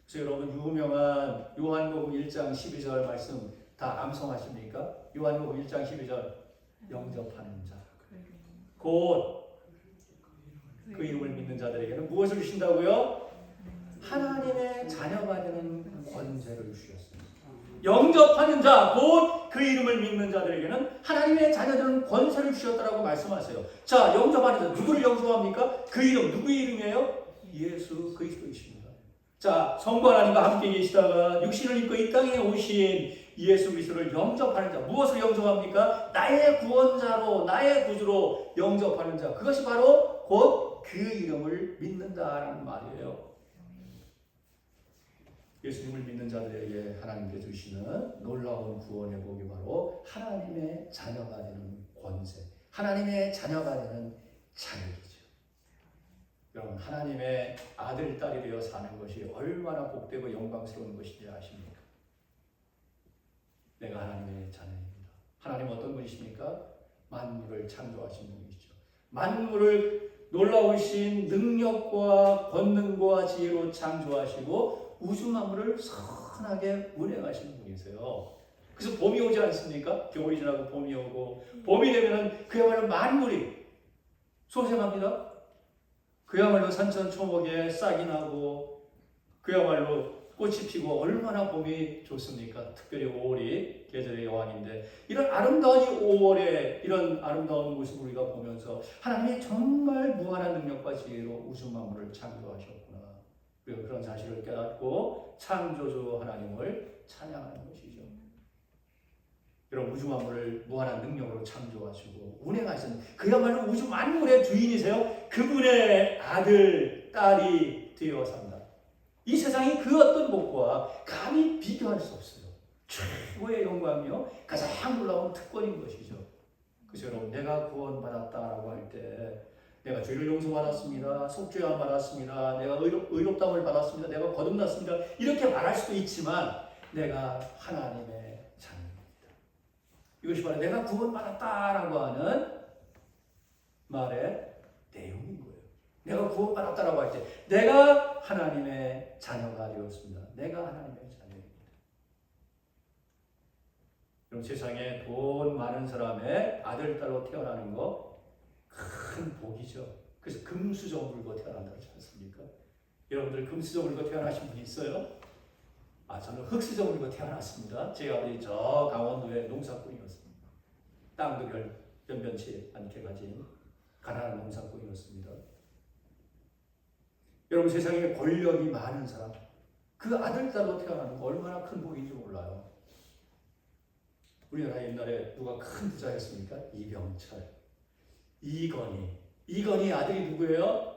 그래서 여러분, 유명한 요한복음 1장 12절 말씀 다 암송하십니까? 요한복음 1장 12절 영접하는 자, 곧 그 이름을 믿는 자들에게는 무엇을 주신다고요? 하나님의 자녀가 되는 권세를 주셨습니다. 영접하는 자, 곧 그 이름을 믿는 자들에게는 하나님의 자녀들은 권세를 주셨다라고 말씀하세요. 자, 영접하는 자, 누구를 영접합니까? 그 이름, 누구의 이름이에요? 예수 그리스도이십니다. 자, 성부 하나님과 함께 계시다가 육신을 입고 이 땅에 오신 예수 그리스도를 영접하는 자, 무엇을 영접합니까? 나의 구원자로, 나의 구주로 영접하는 자, 그것이 바로 곧 그 이름을 믿는다라는 말이에요. 예수님을 믿는 자들에게 하나님께 주시는 놀라운 구원의 복이 바로 하나님의 자녀가 되는 권세, 하나님의 자녀가 되는 자격이죠. 여러분, 하나님의 아들, 딸이 되어 사는 것이 얼마나 복되고 영광스러운 것인지 아십니까? 내가 하나님의 자녀입니다. 하나님 어떤 분이십니까? 만물을 창조하신 분이시죠. 만물을 놀라우신 능력과 권능과 지혜로 창조하시고 우주 만물을 선하게 운행하시는 분이세요. 그래서 봄이 오지 않습니까? 겨울이 지나고 봄이 오고, 봄이 되면은 그야말로 만물이 소생합니다. 그야말로 산천초목에 싹이 나고, 그야말로 꽃이 피고 얼마나 봄이 좋습니까? 특별히 5월이 계절의 여왕인데, 이런 아름다운 이 5월의 이런 아름다운 모습을 우리가 보면서 하나님이 정말 무한한 능력과 지혜로 우주 만물을 창조하셨구나, 그리고 그런 사실을 깨닫고 창조주 하나님을 찬양하는 것이죠. 여러분, 우주 만물을 무한한 능력으로 창조하시고 운행하시는 그야말로 우주 만물의 주인이세요. 그분의 아들, 딸이 되어 산다. 이 세상이 그 어떤 복과 감히 비교할 수 없어요. 최고의 영광이요, 가장 놀라운 특권인 것이죠. 그래서 여러분, 내가 구원받았다라고 할 때 내가 죄를 용서받았습니다, 속죄함 받았습니다, 내가 의롭다함을 받았습니다, 내가 거듭났습니다, 이렇게 말할 수도 있지만 내가 하나님의 자녀입니다. 이것이 바로 내가 구원받았다라고 하는 말의 내용인 거예요. 내가 구원받았다라고 할 때 내가 하나님의 자녀가 되었습니다. 내가 하나님의 자녀입니다. 그럼 세상에 돈 많은 사람의 아들, 딸로 태어나는 거 큰 복이죠. 그래서 금수저 물고 태어난다고 하지 않습니까? 여러분들 금수저 물고 태어나신 분 있어요? 저는 흙수저 물고 태어났습니다. 제 아버지 저 강원도의 농사꾼이었습니다. 땅도 변변치 않게 가진 가난한 농사꾼이었습니다. 여러분, 세상에 권력이 많은 사람, 그 아들, 딸로 태어나는 거 얼마나 큰 복인지 몰라요. 우리나라 옛날에 누가 큰 부자였습니까? 이병철, 이건희 아들이 누구예요?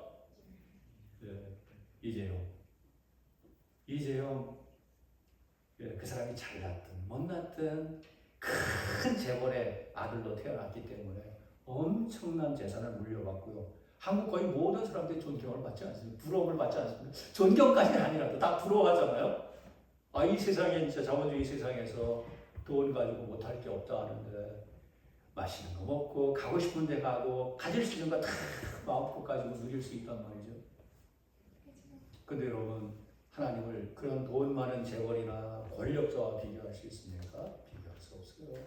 네, 이재용. 그 사람이 잘났든 못났든 큰 재벌의 아들로 태어났기 때문에 엄청난 재산을 물려받고요, 한국 거의 모든 사람들이 존경을 받지 않습니다. 부러움을 받지 않습니다. 존경까지는 아니라도 다 부러워하잖아요. 이 세상에 진짜 자본주의 세상에서 돈 가지고 못할 게 없다 하는데 맛있는 거 먹고 가고 싶은 데 가고 가질 수 있는 거 다 마음껏 가지고 누릴 수 있단 말이죠. 근데 여러분, 하나님을 그런 돈 많은 재벌이나 권력자와 비교할 수 있습니까? 비교할 수 없어요.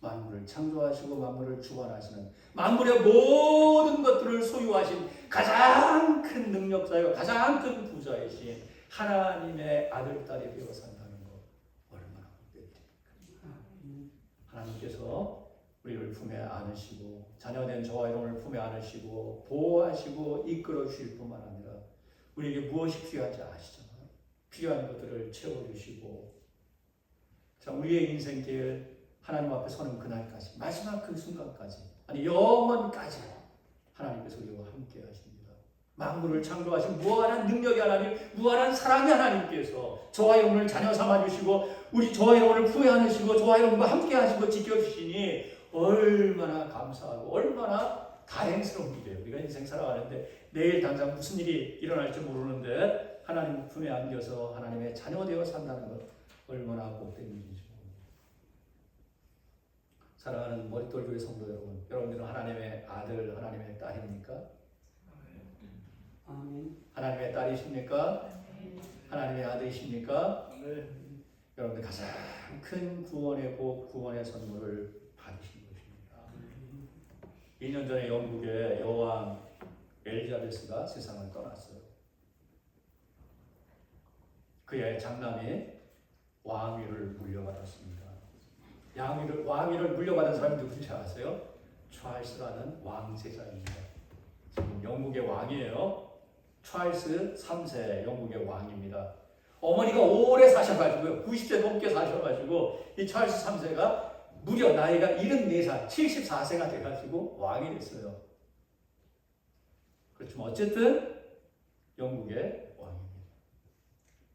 만물을 창조하시고 만물을 주관하시는, 만물의 모든 것들을 소유하신 가장 큰 능력자이고 가장 큰 부자이신 하나님의 아들, 딸이 되어 산다는 거 얼마나 복됩니까? 하나님께서 우리를 품에 안으시고 자녀된 저와 여러분을 품에 안으시고 보호하시고 이끌어 주실 뿐만 아니라 우리에게 무엇이 필요한지 아시잖아요. 필요한 것들을 채워주시고, 자, 우리의 인생길 하나님 앞에 서는 그날까지, 마지막 그 순간까지, 아니 영원까지 하나님께서 우리와 함께 하십니다. 만물을 창조하신 무한한 능력의 하나님, 무한한 사랑의 하나님께서 저와 여러분을 자녀 삼아주시고 우리 저와 여러분을 품에 안으시고 저와 여러분과 함께 하시고 지켜주시니 얼마나 감사하고 얼마나 다행스러운 일이에요. 우리가 인생 살아가는데 내일 당장 무슨 일이 일어날지 모르는데 하나님 품에 안겨서 하나님의 자녀 되어 산다는 것 얼마나 복된 일이죠. 사랑하는 머릿돌 교회 성도 여러분, 여러분들은 하나님의 아들, 하나님의 딸입니까? 아멘. 하나님의 딸이십니까? 아멘. 하나님의 아들이십니까? 아멘. 여러분들 가장 큰 구원의 복, 구원의 선물을 받으신 것입니다. 아멘. 2년 전에 영국의 여왕 엘리자베스가 세상을 떠났어요. 그의 장남이 왕위를 물려받았습니다. 왕위를 물려받은 사람이 누군지 아세요? 찰스라는 왕세자입니다. 지금 영국의 왕이에요. 찰스 3세 영국의 왕입니다. 어머니가 오래 사셔가지고요. 90세 넘게 사셔가지고 이 찰스 3세가 무려 나이가 74살, 74세가 돼가지고 왕이 됐어요. 그렇지만 어쨌든 영국의 왕입니다.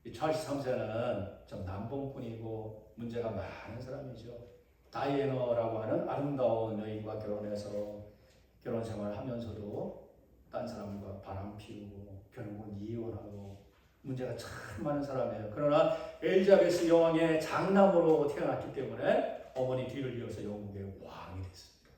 이 찰스 3세는 좀 남봉꾼이고 문제가 많은 사람이죠. 다이애나라고 하는 아름다운 여인과 결혼해서 결혼 생활을 하면서도 딴 사람과 바람 피우고 결국은 이혼하고 문제가 참 많은 사람이에요. 그러나 엘리자베스 여왕의 장남으로 태어났기 때문에 어머니 뒤를 이어서 영국의 왕이 됐습니다.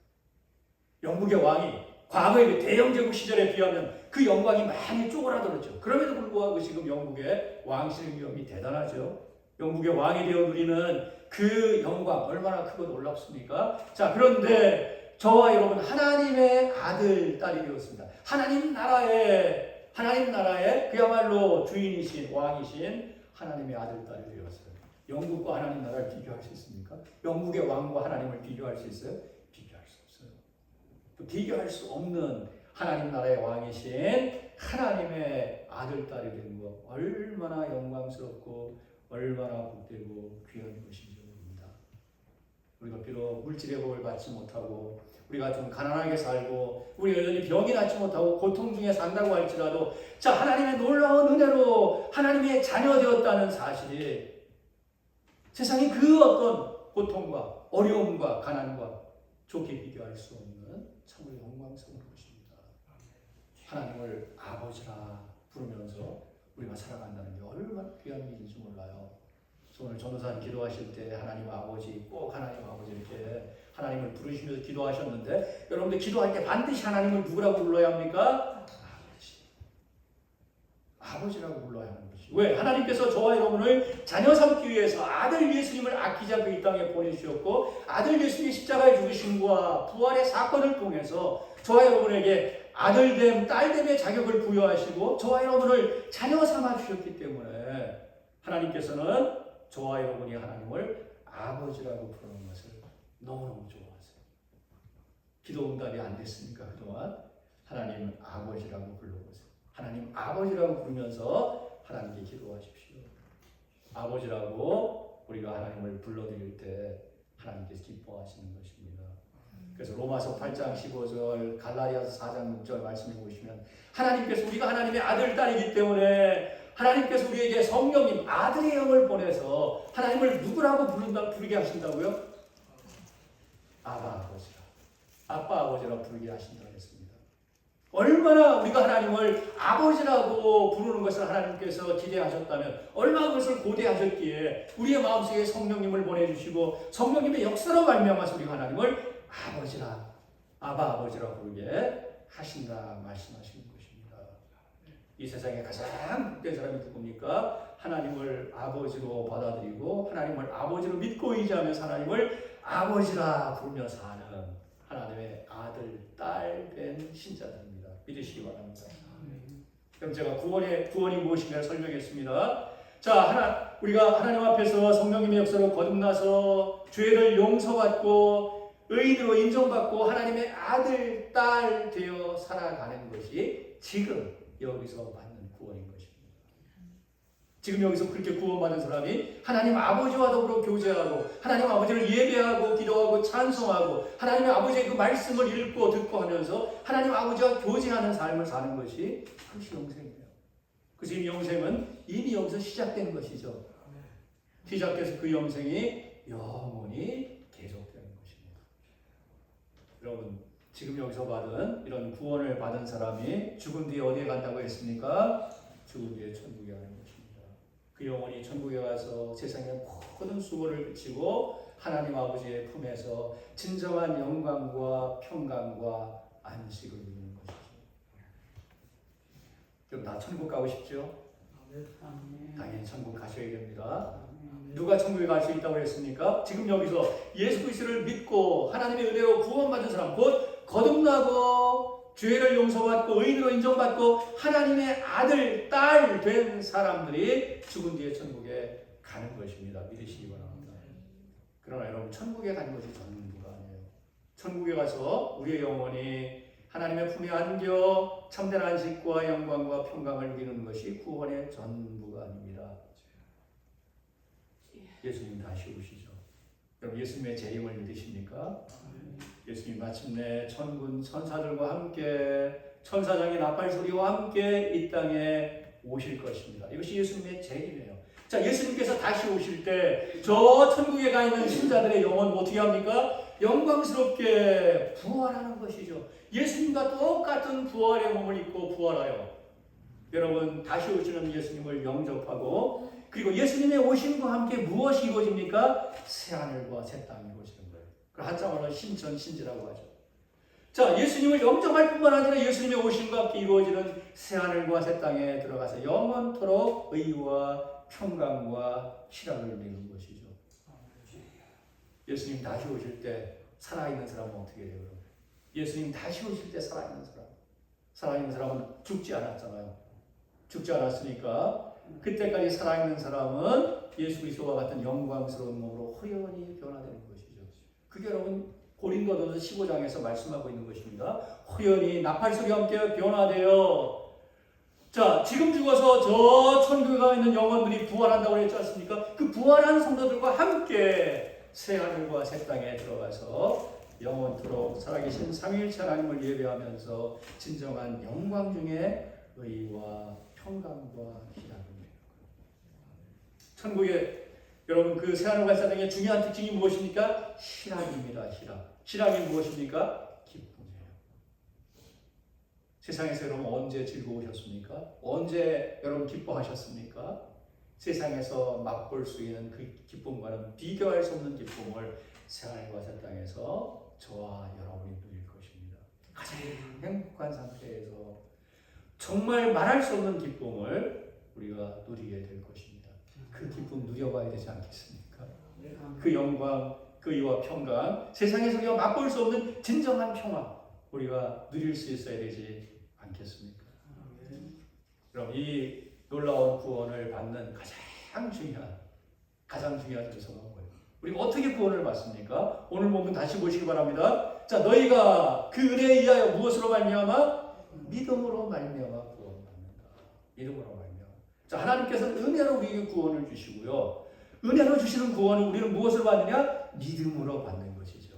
영국의 왕이 과거의 대영제국 시절에 비하면 그 영광이 많이 쪼그라들었죠. 그럼에도 불구하고 지금 영국의 왕실의 위엄이 대단하죠. 영국의 왕이 되어 누리는 그 영광 얼마나 크고 놀랍습니까? 자, 그런데 저와 여러분 하나님의 아들, 딸이 되었습니다. 하나님 나라의 그야말로 주인이신 왕이신 하나님의 아들, 딸이 되었어요. 영국과 하나님 나라를 비교할 수 있습니까? 영국의 왕과 하나님을 비교할 수 있어요? 비교할 수 없어요. 또 비교할 수 없는 하나님 나라의 왕이신 하나님의 아들, 딸이 된 것 얼마나 영광스럽고 얼마나 복되고 귀한 것인지 모릅니다. 우리가 비록 물질의 복을 받지 못하고 우리가 좀 가난하게 살고 우리가 여전히 병이 낫지 못하고 고통 중에 산다고 할지라도 자, 하나님의 놀라운 은혜로 하나님의 자녀 되었다는 사실이 세상의 그 어떤 고통과 어려움과 가난과 좋게 비교할 수 없는 참으로 영광스러운 것입니다. 하나님을 아버지라 부르면서 우리가 살아간다는 게 얼마나 귀한 일인지 몰라요. 오늘 전도사님 기도하실 때 하나님 아버지, 꼭 하나님 아버지 이렇게 하나님을 부르시면서 기도하셨는데 여러분들 기도할 때 반드시 하나님을 누구라고 불러야 합니까? 아버지라고 불러야 하는 것이. 왜? 하나님께서 저와 여러분을 자녀 삼기 위해서 아들 예수님을 아끼지 않고 이 땅에 보내주셨고 아들 예수님의 십자가의 죽으심과 부활의 사건을 통해서 저와 여러분에게 아들됨, 딸됨의 자격을 부여하시고 저와 여러분을 자녀 삼아 주셨기 때문에 하나님께서는 저와 여러분이 하나님을 아버지라고 부르는 것을 너무너무 좋아하세요. 기도 응답이 안 됐으니까 그동안 하나님 아버지라고 불러보세요. 하나님 아버지라고 부르면서 하나님께 기도하십시오. 아버지라고 우리가 하나님을 불러드릴 때 하나님께서 기뻐하시는 것입니다. 그래서 로마서 8장 15절, 갈라디아서 4장 6절 말씀해 보시면 하나님께서 우리가 하나님의 아들, 딸이기 때문에 하나님께서 우리에게 성령님, 아들의 영을 보내서 하나님을 누구라고 부르게 하신다고요? 아빠 아버지라 부르게 하신다고 했습니다. 얼마나 우리가 하나님을 아버지라고 부르는 것을 하나님께서 기대하셨다면 얼마나 그것을 고대하셨기에 우리의 마음속에 성령님을 보내주시고 성령님의 역사로 말미암아서 우리가 하나님을 아버지라, 아버지라 부르게 하신다 말씀하시는 것입니다. 이 세상에 가장 복된 사람이 누굽니까? 하나님을 아버지로 받아들이고 하나님을 아버지로 믿고 의지하면서 하나님을 아버지라 부르며 사는 하나님의 아들, 딸 된 신자들입니다. 믿으시기 바랍니다. 그럼 제가 구원이 무엇인가를 설명했습니다. 자, 우리가 하나님 앞에서 성령님의 역사로 거듭나서 죄를 용서받고 의인으로 인정받고 하나님의 아들, 딸 되어 살아가는 것이 지금 여기서 받는 구원인 것입니다. 지금 여기서 그렇게 구원받은 사람이 하나님 아버지와 더불어 교제하고 하나님 아버지를 예배하고 기도하고 찬송하고 하나님 아버지의 그 말씀을 읽고 듣고 하면서 하나님 아버지와 교제하는 삶을 사는 것이 그것이 영생이에요. 그래서 이 영생은 이미 여기서 시작된 것이죠. 시작돼서 그 영생이 영원히 계속되는 것입니다. 여러분, 지금 여기서 받은 이런 구원을 받은 사람이 죽은 뒤에 어디에 간다고 했습니까? 죽은 뒤에 천국에 가는 것입니다. 그 영혼이 천국에 가서 세상의 모든 수고를 그치고 하나님 아버지의 품에서 진정한 영광과 평강과 안식을 누리는 것이죠. 그럼 다 천국 가고 싶죠? 당연히 천국 가셔야 됩니다. 누가 천국에 갈 수 있다고 했습니까? 지금 여기서 예수 그리스도를 믿고 하나님의 은혜로 구원받은 사람, 곧 거듭나고 죄를 용서받고 의인으로 인정받고 하나님의 아들, 딸 된 사람들이 죽은 뒤에 천국에 가는 것입니다. 믿으시기 바랍니다. 그러나 여러분, 천국에 가는 것이 전부가 아니에요. 천국에 가서 우리의 영혼이 하나님의 품에 안겨 참된 안식과 영광과 평강을 누리는 것이 구원의 전부가 아닙니다. 예수님 다시 오시죠. 여러분, 예수님의 재림을 믿으십니까? 예수님 마침내 천군 천사들과 함께 천사장의 나팔 소리와 함께 이 땅에 오실 것입니다. 이것이 예수님의 재림이에요. 자, 예수님께서 다시 오실 때 저 천국에 가 있는 신자들의 영혼 어떻게 합니까? 영광스럽게 부활하는 것이죠. 예수님과 똑같은 부활의 몸을 입고 부활하여 여러분 다시 오시는 예수님을 영접하고 그리고 예수님의 오심과 함께 무엇이 이루어집니까? 새하늘과 새 땅이 이루어지는 거예요. 그 한자어로 신천신지라고 하죠. 자, 예수님을 영접할 뿐만 아니라 예수님의 오심과 함께 이루어지는 새하늘과 새 땅에 들어가서 영원토록 의와 평강과 희락을 누리는 것이죠. 예수님 다시 오실 때 살아있는 사람은 어떻게 돼요? 예수님 다시 오실 때 살아있는 사람은 죽지 않았잖아요. 죽지 않았으니까 그때까지 살아있는 사람은 예수 그리스도와 같은 영광스러운 몸으로 호련히 변화되는 것이죠. 그게 여러분 고린도전서 15장에서 말씀하고 있는 것입니다. 호련히 나팔소리와 함께 변화되어 자, 지금 죽어서 저 천국에 가 있는 영혼들이 부활한다고 했지 않습니까? 그 부활한 성도들과 함께 새하늘과 새 땅에 들어가서 영원토록 살아계신 삼위일체 하나님을 예배하면서 진정한 영광 중에 의와 평강과 희락을 누리는 거예요. 천국에 여러분 그 새하늘과 새 땅의 중요한 특징이 무엇입니까? 희락입니다. 희락이 무엇입니까? 기쁨이에요. 세상에서 여러분 언제 즐거우셨습니까? 언제 여러분 기뻐하셨습니까? 세상에서 맛볼 수 있는 그 기쁨과는 비교할 수 없는 기쁨을 새하늘과 새 땅에서 저와 여러분이 누릴 것입니다. 가장 행복한 상태에서 정말 말할 수 없는 기쁨을 우리가 누리게 될 것입니다. 그 기쁨 누려봐야 되지 않겠습니까? 그 영광, 그 의와 평강, 세상에서 우리가 맛볼 수 없는 진정한 평화 우리가 누릴 수 있어야 되지 않겠습니까? 그럼 이 놀라운 구원을 받는 가장 중요한 요소가 뭐예요? 우리가 어떻게 구원을 받습니까? 오늘 본문 다시 보시기 바랍니다. 자, 너희가 그 은혜에 의하여 무엇으로 말미암아? 믿음으로 말미암아 구원받는다. 믿음으로 말미암아. 자, 하나님께서는 은혜로 우리에게 구원을 주시고요. 은혜로 주시는 구원을 우리는 무엇으로 받느냐? 믿음으로 받는 것이죠.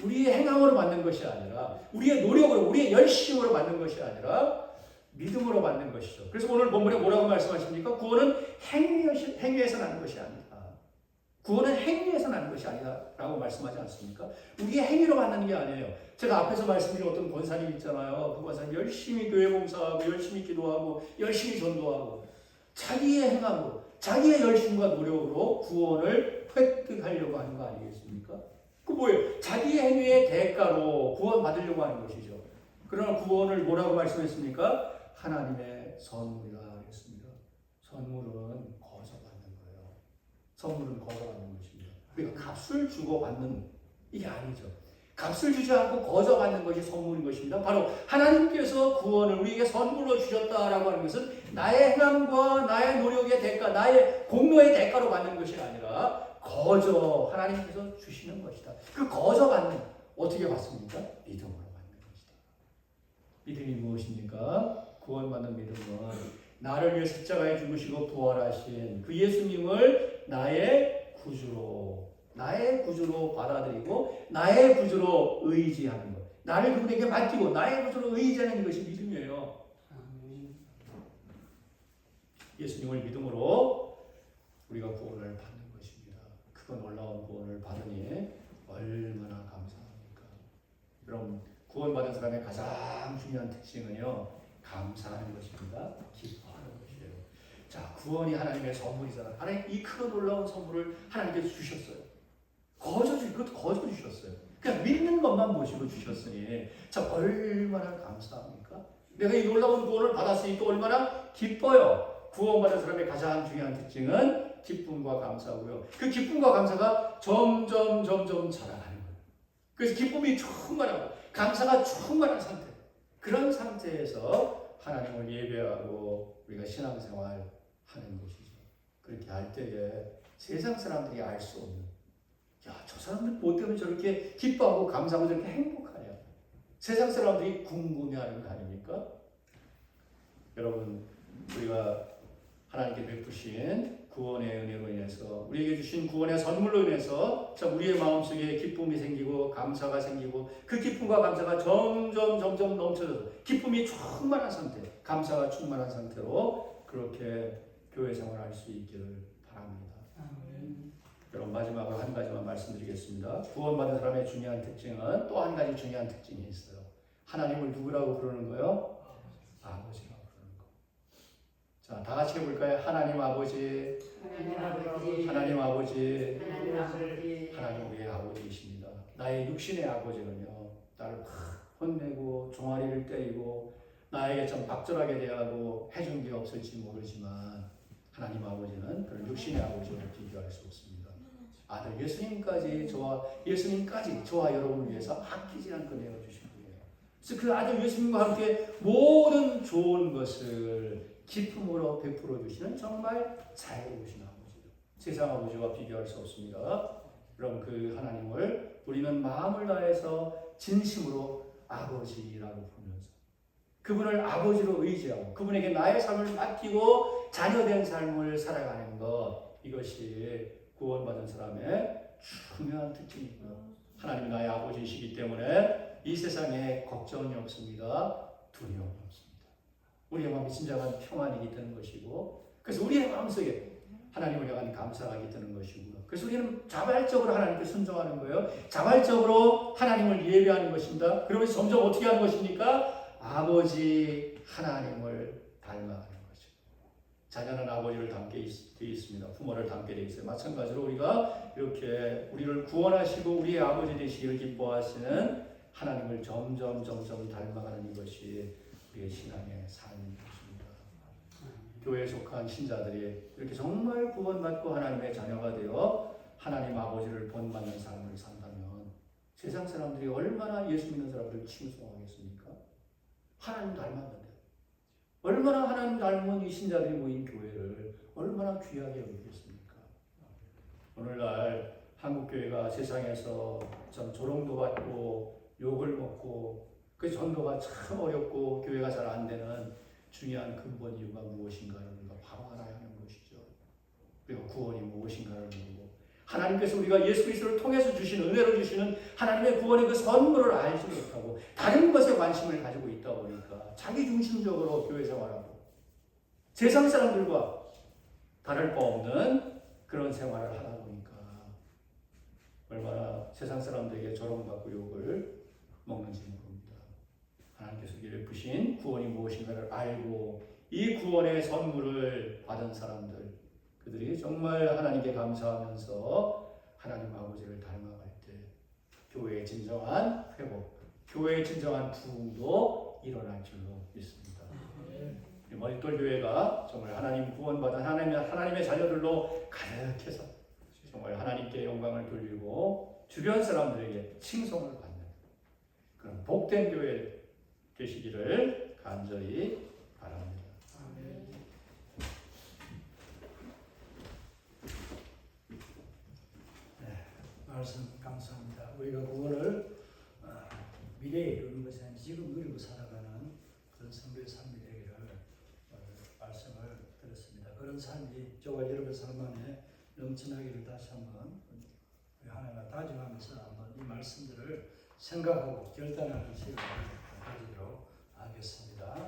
우리의 행함으로 받는 것이 아니라 우리의 노력으로, 우리의 열심으로 받는 것이 아니라 믿음으로 받는 것이죠. 그래서 오늘 본문에 뭐라고 말씀하십니까? 구원은 행위에서 나는 것이 아니다. 구원은 행위에서 나는 것이 아니다라고 말씀하지 않습니까? 우리의 행위로 받는 게 아니에요. 제가 앞에서 말씀드린 어떤 권사님 있잖아요. 그 권사님 열심히 교회 봉사하고 열심히 기도하고 열심히 전도하고 자기의 행함으로 자기의 열심과 노력으로 구원을 획득하려고 하는 거 아니겠습니까? 그 뭐예요? 자기의 행위의 대가로 구원받으려고 하는 것이죠. 그러나 구원을 뭐라고 말씀했습니까? 하나님의 선물이라 했습니다. 선물은 거저받는 거예요. 선물은 거저받는 것입니다. 우리가 값을 주고 받는 이게 아니죠. 값을 주지 않고 거저받는 것이 선물인 것입니다. 바로 하나님께서 구원을 우리에게 선물로 주셨다라고 하는 것은 나의 행함과 나의 노력의 대가, 나의 공로의 대가로 받는 것이 아니라 거저 하나님께서 주시는 것이다. 그 거저 받는 어떻게 받습니까? 믿음으로 받는 것이다. 믿음이 무엇입니까? 구원받는 믿음은 나를 위해 십자가에 죽으시고 부활하신 그 예수님을 나의 구주로 받아들이고 나의 구주로 의지하는 것. 나를 그분에게 맡기고 나의 구주로 의지하는 것이 믿음이에요. 예수님을 믿음으로 우리가 구원을 받는 것입니다. 그 놀라운 구원을 받으니 얼마나 감사합니까? 그럼 구원받은 사람의 가장 중요한 특징은요, 감사하는 것입니다. 기뻐하는 것이에요. 자, 구원이 하나님의 선물이잖아요. 하나님 이 큰 놀라운 선물을 하나님께서 주셨어요. 그것도 거저 주셨어요. 그냥 믿는 것만 모시고 주셨으니 자, 얼마나 감사합니까? 내가 이 놀라운 구원을 받았으니 또 얼마나 기뻐요. 구원받은 사람의 가장 중요한 특징은 기쁨과 감사고요. 그 기쁨과 감사가 점점 자라나는 거예요. 그래서 기쁨이 충만하고 감사가 충만한 상태. 그런 상태에서 하나님을 예배하고 우리가 신앙생활 하는 것이죠. 그렇게 할 때에 세상 사람들이 알 수 없는, 야, 저 사람들 뭐 때문에 저렇게 기뻐하고 감사하고 저렇게 행복하냐. 세상 사람들이 궁금해하는 거 아닙니까? 여러분, 우리가 하나님께 베푸신 구원의 은혜로 인해서 우리에게 주신 구원의 선물로 인해서 자, 우리의 마음속에 기쁨이 생기고 감사가 생기고 그 기쁨과 감사가 점점 넘쳐져서 기쁨이 충만한 상태, 감사가 충만한 상태로 그렇게 교회 생활할 수 있기를 바랍니다. 여러분, 마지막으로 한 가지만 말씀드리겠습니다. 구원받은 사람의 중요한 특징은 또 한 가지 중요한 특징이 있어요. 하나님을 누구라고 부르는 거요? 아버지라고 부르는 거. 자, 다 같이 해볼까요? 하나님 아버지, 하나님 아버지, 하나님 우리의 아버지이십니다. 나의 육신의 아버지는요, 나를 막 혼내고 종아리를 때리고 나에게 좀 박절하게 대하고 해준 게 없을지 모르지만 하나님 아버지는 그런 육신의 아버지와 비교할 수 없습니다. 아들 예수님까지 저와 여러분을 위해서 아끼지 않고 내어주신 거예요. 그래서 그 아들 예수님과 함께 모든 좋은 것을 기쁨으로 베풀어 주시는 정말 자애로우신 아버지요. 세상 아버지와 비교할 수 없습니다. 여러분, 그 하나님을 우리는 마음을 다해서 진심으로 아버지라고 부르면서 그분을 아버지로 의지하고 그분에게 나의 삶을 맡기고 자녀된 삶을 살아가는 것, 이것이 구원받은 사람의 중요한 특징이고요. 하나님이 나의 아버지이시기 때문에 이 세상에 걱정이 없습니다. 두려움이 없습니다. 우리의 마음이 진정한 평안이 되는 것이고, 그래서 우리의 마음속에 하나님을 향한 감사가 있다는 것이고요. 그래서 우리는 자발적으로 하나님께 순종하는 거예요. 자발적으로 하나님을 예배하는 것입니다. 그러면서 점점 어떻게 하는 것입니까? 아버지 하나님을 닮아가는 거죠. 자녀는 아버지를 닮게 되어 있습니다. 부모를 닮게 되어 있어요. 마찬가지로 우리가 이렇게 우리를 구원하시고 우리의 아버지 되시기를 기뻐하시는 하나님을 점점 닮아가는 이것이 우리의 신앙의 삶인 것입니다. 교회에 속한 신자들이 이렇게 정말 구원받고 하나님의 자녀가 되어 하나님 아버지를 본받는 삶을 산다면 세상 사람들이 얼마나 예수 믿는 사람들을 칭송하겠습니까? 하나님 닮았는데 얼마나 하나님 닮은 이 신자들이 모인 교회를 얼마나 귀하게 여기겠습니까? 오늘날 한국교회가 세상에서 참 조롱도 받고 욕을 먹고 그 전도가 참 어렵고 교회가 잘 안 되는 중요한 근본 이유가 무엇인가를 우리가 바로 알아야 하는 것이죠. 우리가 구원이 무엇인가를 모르고 하나님께서 우리가 예수 그리스도를 통해서 주신 은혜로 주시는 하나님의 구원의 그 선물을 알지 못하고 다른 것에 관심을 가지고 있다 보니까 자기 중심적으로 교회 생활하고 세상 사람들과 다를 바 없는 그런 생활을 하다 보니까 세상 사람들에게 조롱받고 욕을 먹는지 모릅니다. 하나님께서 우리를 부신 구원이 무엇인가를 알고 이 구원의 선물을 받은 사람들, 그들이 정말 하나님께 감사하면서 하나님 아버지를 닮아갈 때 교회의 진정한 회복, 교회의 진정한 부흥도 일어날 줄로 믿습니다. 머릿돌 교회가 정말 하나님 구원받은 하나님의 자녀들로 가득해서 정말 하나님께 영광을 돌리고 주변 사람들에게 칭송을 받는 그런 복된 교회 되시기를 간절히 바랍니다. 말씀 감사합니다. 우리가 그거를 미래에 이루는 것이 아니라 지금 누리고 살아가는 그런 성도의 삶이 되기를 말씀을 드렸습니다. 그런 삶이 저와 여러분의 삶 안에 넘쳐나기를 다시 한번 하나님과 다짐하면서 한번 이 말씀들을 생각하고 결단하는 시간을 가지도록 하겠습니다.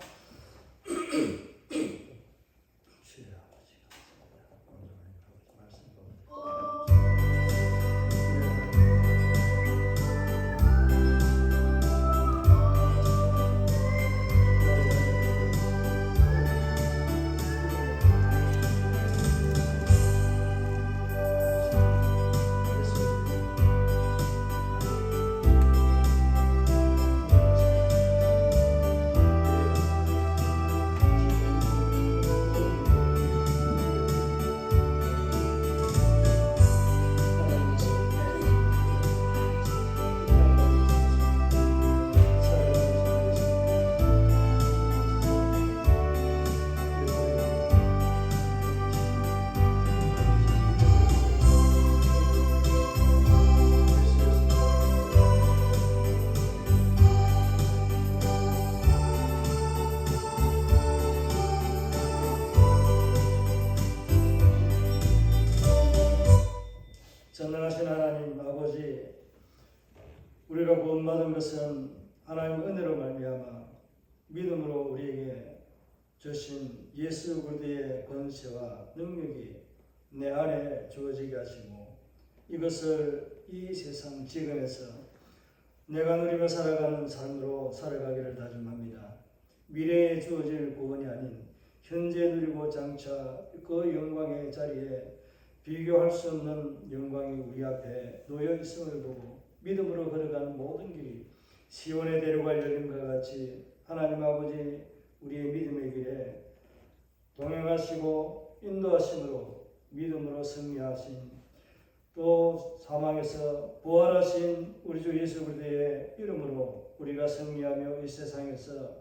전능하신 하나님 아버지, 우리가 구원받은 것은 하나님의 은혜로 말미암아 믿음으로 우리에게 주신 예수 그리스도의 권세와 능력이 내 안에 주어지게 하시고, 이것을 이 세상 지금에서 내가 누리며 살아가는 삶으로 살아가기를 다짐합니다. 미래에 주어질 구원이 아닌 현재 누리고 장차 그 영광의 자리에 비교할 수 없는 영광이 우리 앞에 놓여 있음을 보고 믿음으로 걸어가는 모든 길이 시온에 데려갈 열림과 같이 하나님 아버지 우리의 믿음의 길에 동행하시고 인도하심으로 믿음으로 승리하신, 또 사망에서 부활하신 우리 주 예수 그리스도의 이름으로 우리가 승리하며 이 세상에서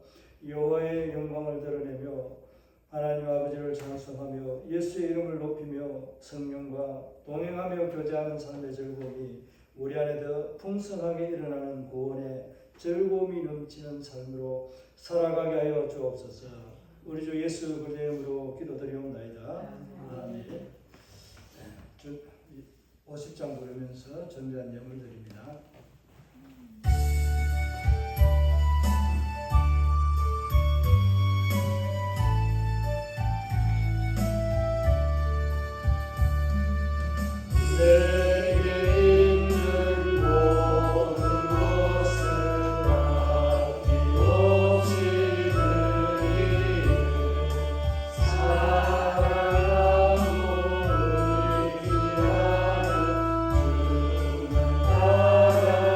여호와의 영광을 드러내며 하나님 아버지를 찬송하며 예수의 이름을 높이며 성령과 동행하며 교제하는 삶의 즐거움이 우리 안에 더 풍성하게 일어나는 구원의 즐거움이 넘치는 삶으로 살아가게 하여 주옵소서. 우리 주 예수 그리스도의 이름으로 기도드리옵나이다. 아멘. 50장 부르면서 준비한 예물 드립니다. 사랑하고 우리 귀하는 주님을 따라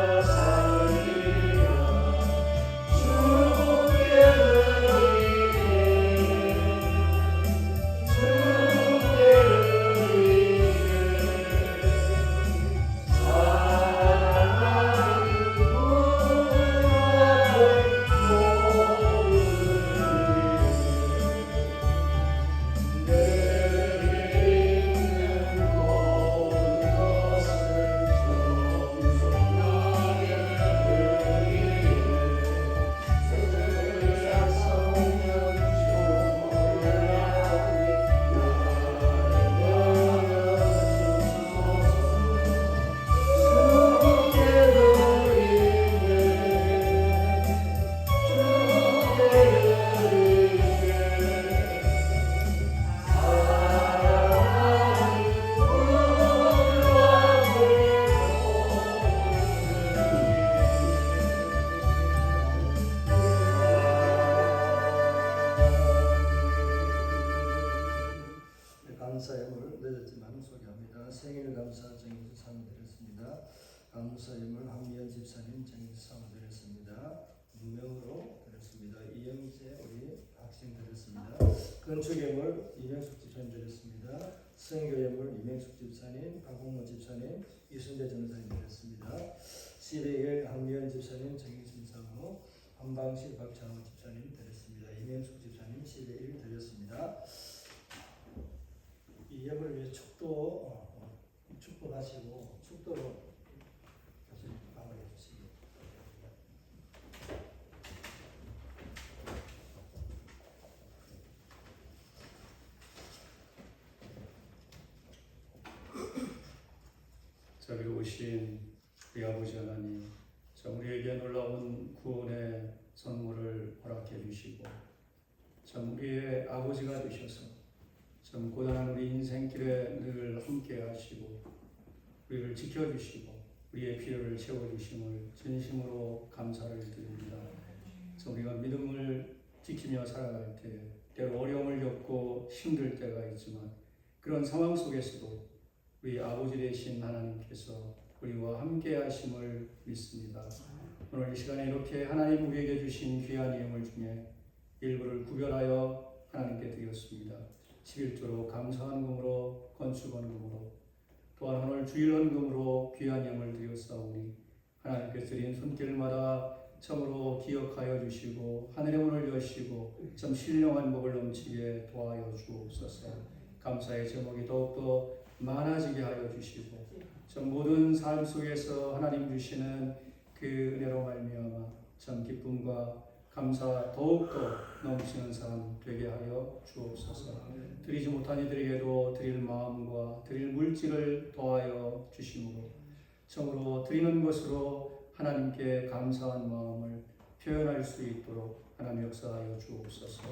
감사임을 한미연 집사님 정인사모 드렸습니다. 무명으로 드렸습니다. 이영재 우리 학생 드렸습니다. 건축예물 이명숙 집사님 드렸습니다. 선교예물 이명숙 집사님, 박홍모 집사님, 이순재 전사님 드렸습니다. 시대일 한미연 집사님 정인순 사모, 한방실 박찬호 집사님 드렸습니다. 이명숙 집사님 시대1 드렸습니다. 이 예물을 위해 축복하시고 축도로 교수님 마무리해 주시기 바랍니다. 자비로우신 우리 아버지 하나님, 참 우리에게 놀라운 구원의 선물을 허락해 주시고 참 우리의 아버지가 되셔서 참 고단한 우리 인생길에 늘 함께 하시고 우리를 지켜주시고 우리의 필요를 채워주심을 진심으로 감사를 드립니다. 참 우리가 믿음을 지키며 살아갈 때 때로 어려움을 겪고 힘들 때가 있지만 그런 상황 속에서도 우리 아버지 되신 하나님께서 우리와 함께 하심을 믿습니다. 오늘 이 시간에 이렇게 하나님 우리에게 주신 귀한 예물 중에 일부를 구별하여 하나님께 드렸습니다. 11조로 감사헌금으로 건축헌금으로 또한 오늘 주일헌금으로 귀한 예물 드렸사오니 하나님께 드린 손길마다 참으로 기억하여 주시고 하늘의 문을 여시고 참 신령한 복을 넘치게 도와여 주옵소서. 감사의 제목이 더욱더 많아지게 하여 주시고 참 모든 삶 속에서 하나님 주시는 그 은혜로 말미암아 참 기쁨과 감사 더욱더 넘치는 삶 되게 하여 주옵소서. 드리지 못한 이들에게도 드릴 마음과 드릴 물질을 더하여 주심으로 참으로 드리는 것으로 하나님께 감사한 마음을 표현할 수 있도록 하나님 역사하여 주옵소서.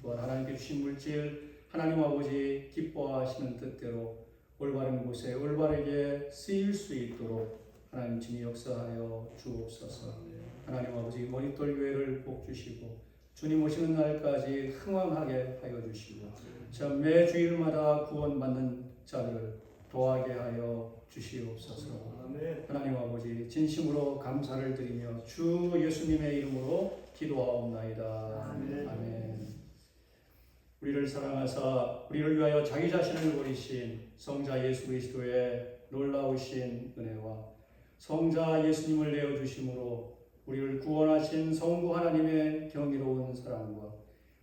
또한 하나님께 주신 물질 하나님 아버지 기뻐하시는 뜻대로 올바른 곳에 올바르게 쓰일 수 있도록 하나님 친히 역사하여 주옵소서. 하나님 아버지 머릿돌 교회를 복 주시고 주님 오시는 날까지 흥왕하게 하여 주시고 참 매 주일마다 구원받는 자들을 도하게 하여 주시옵소서. 하나님 아버지 진심으로 감사를 드리며 주 예수님의 이름으로 기도하옵나이다. 아멘. 우리를 사랑하사 우리를 위하여 자기 자신을 버리신 성자 예수 그리스도의 놀라우신 은혜와 성자 예수님을 내어주심으로 우리를 구원하신 성부 하나님의 경이로운 사랑과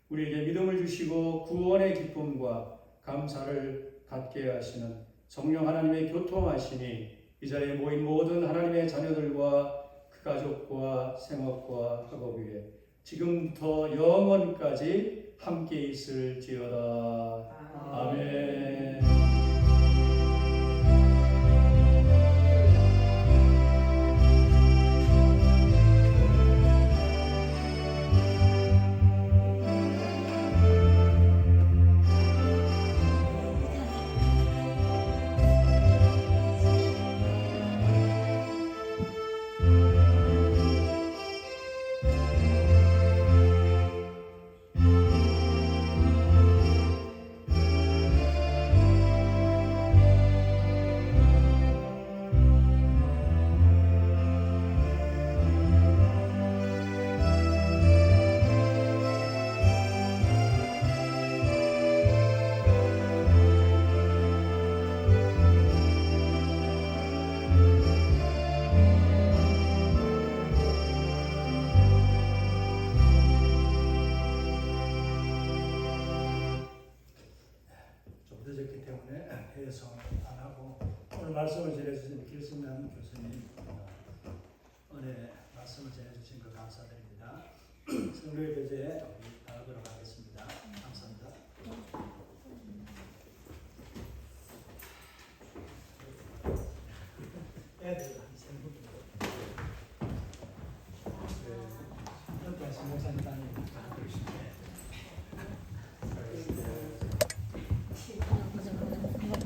우리에게 믿음을 주시고 구원의 기쁨과 감사를 갖게 하시는 성령 하나님의 교통하심이 이 자리에 모인 모든 하나님의 자녀들과 그 가족과 생업과 학업 위에 지금부터 영원까지 함께 있을지어다. 아멘. 말씀을 전해주신 길승남 교수님 은혜 말씀을 전해주신 것 감사드립니다. 성도의 교제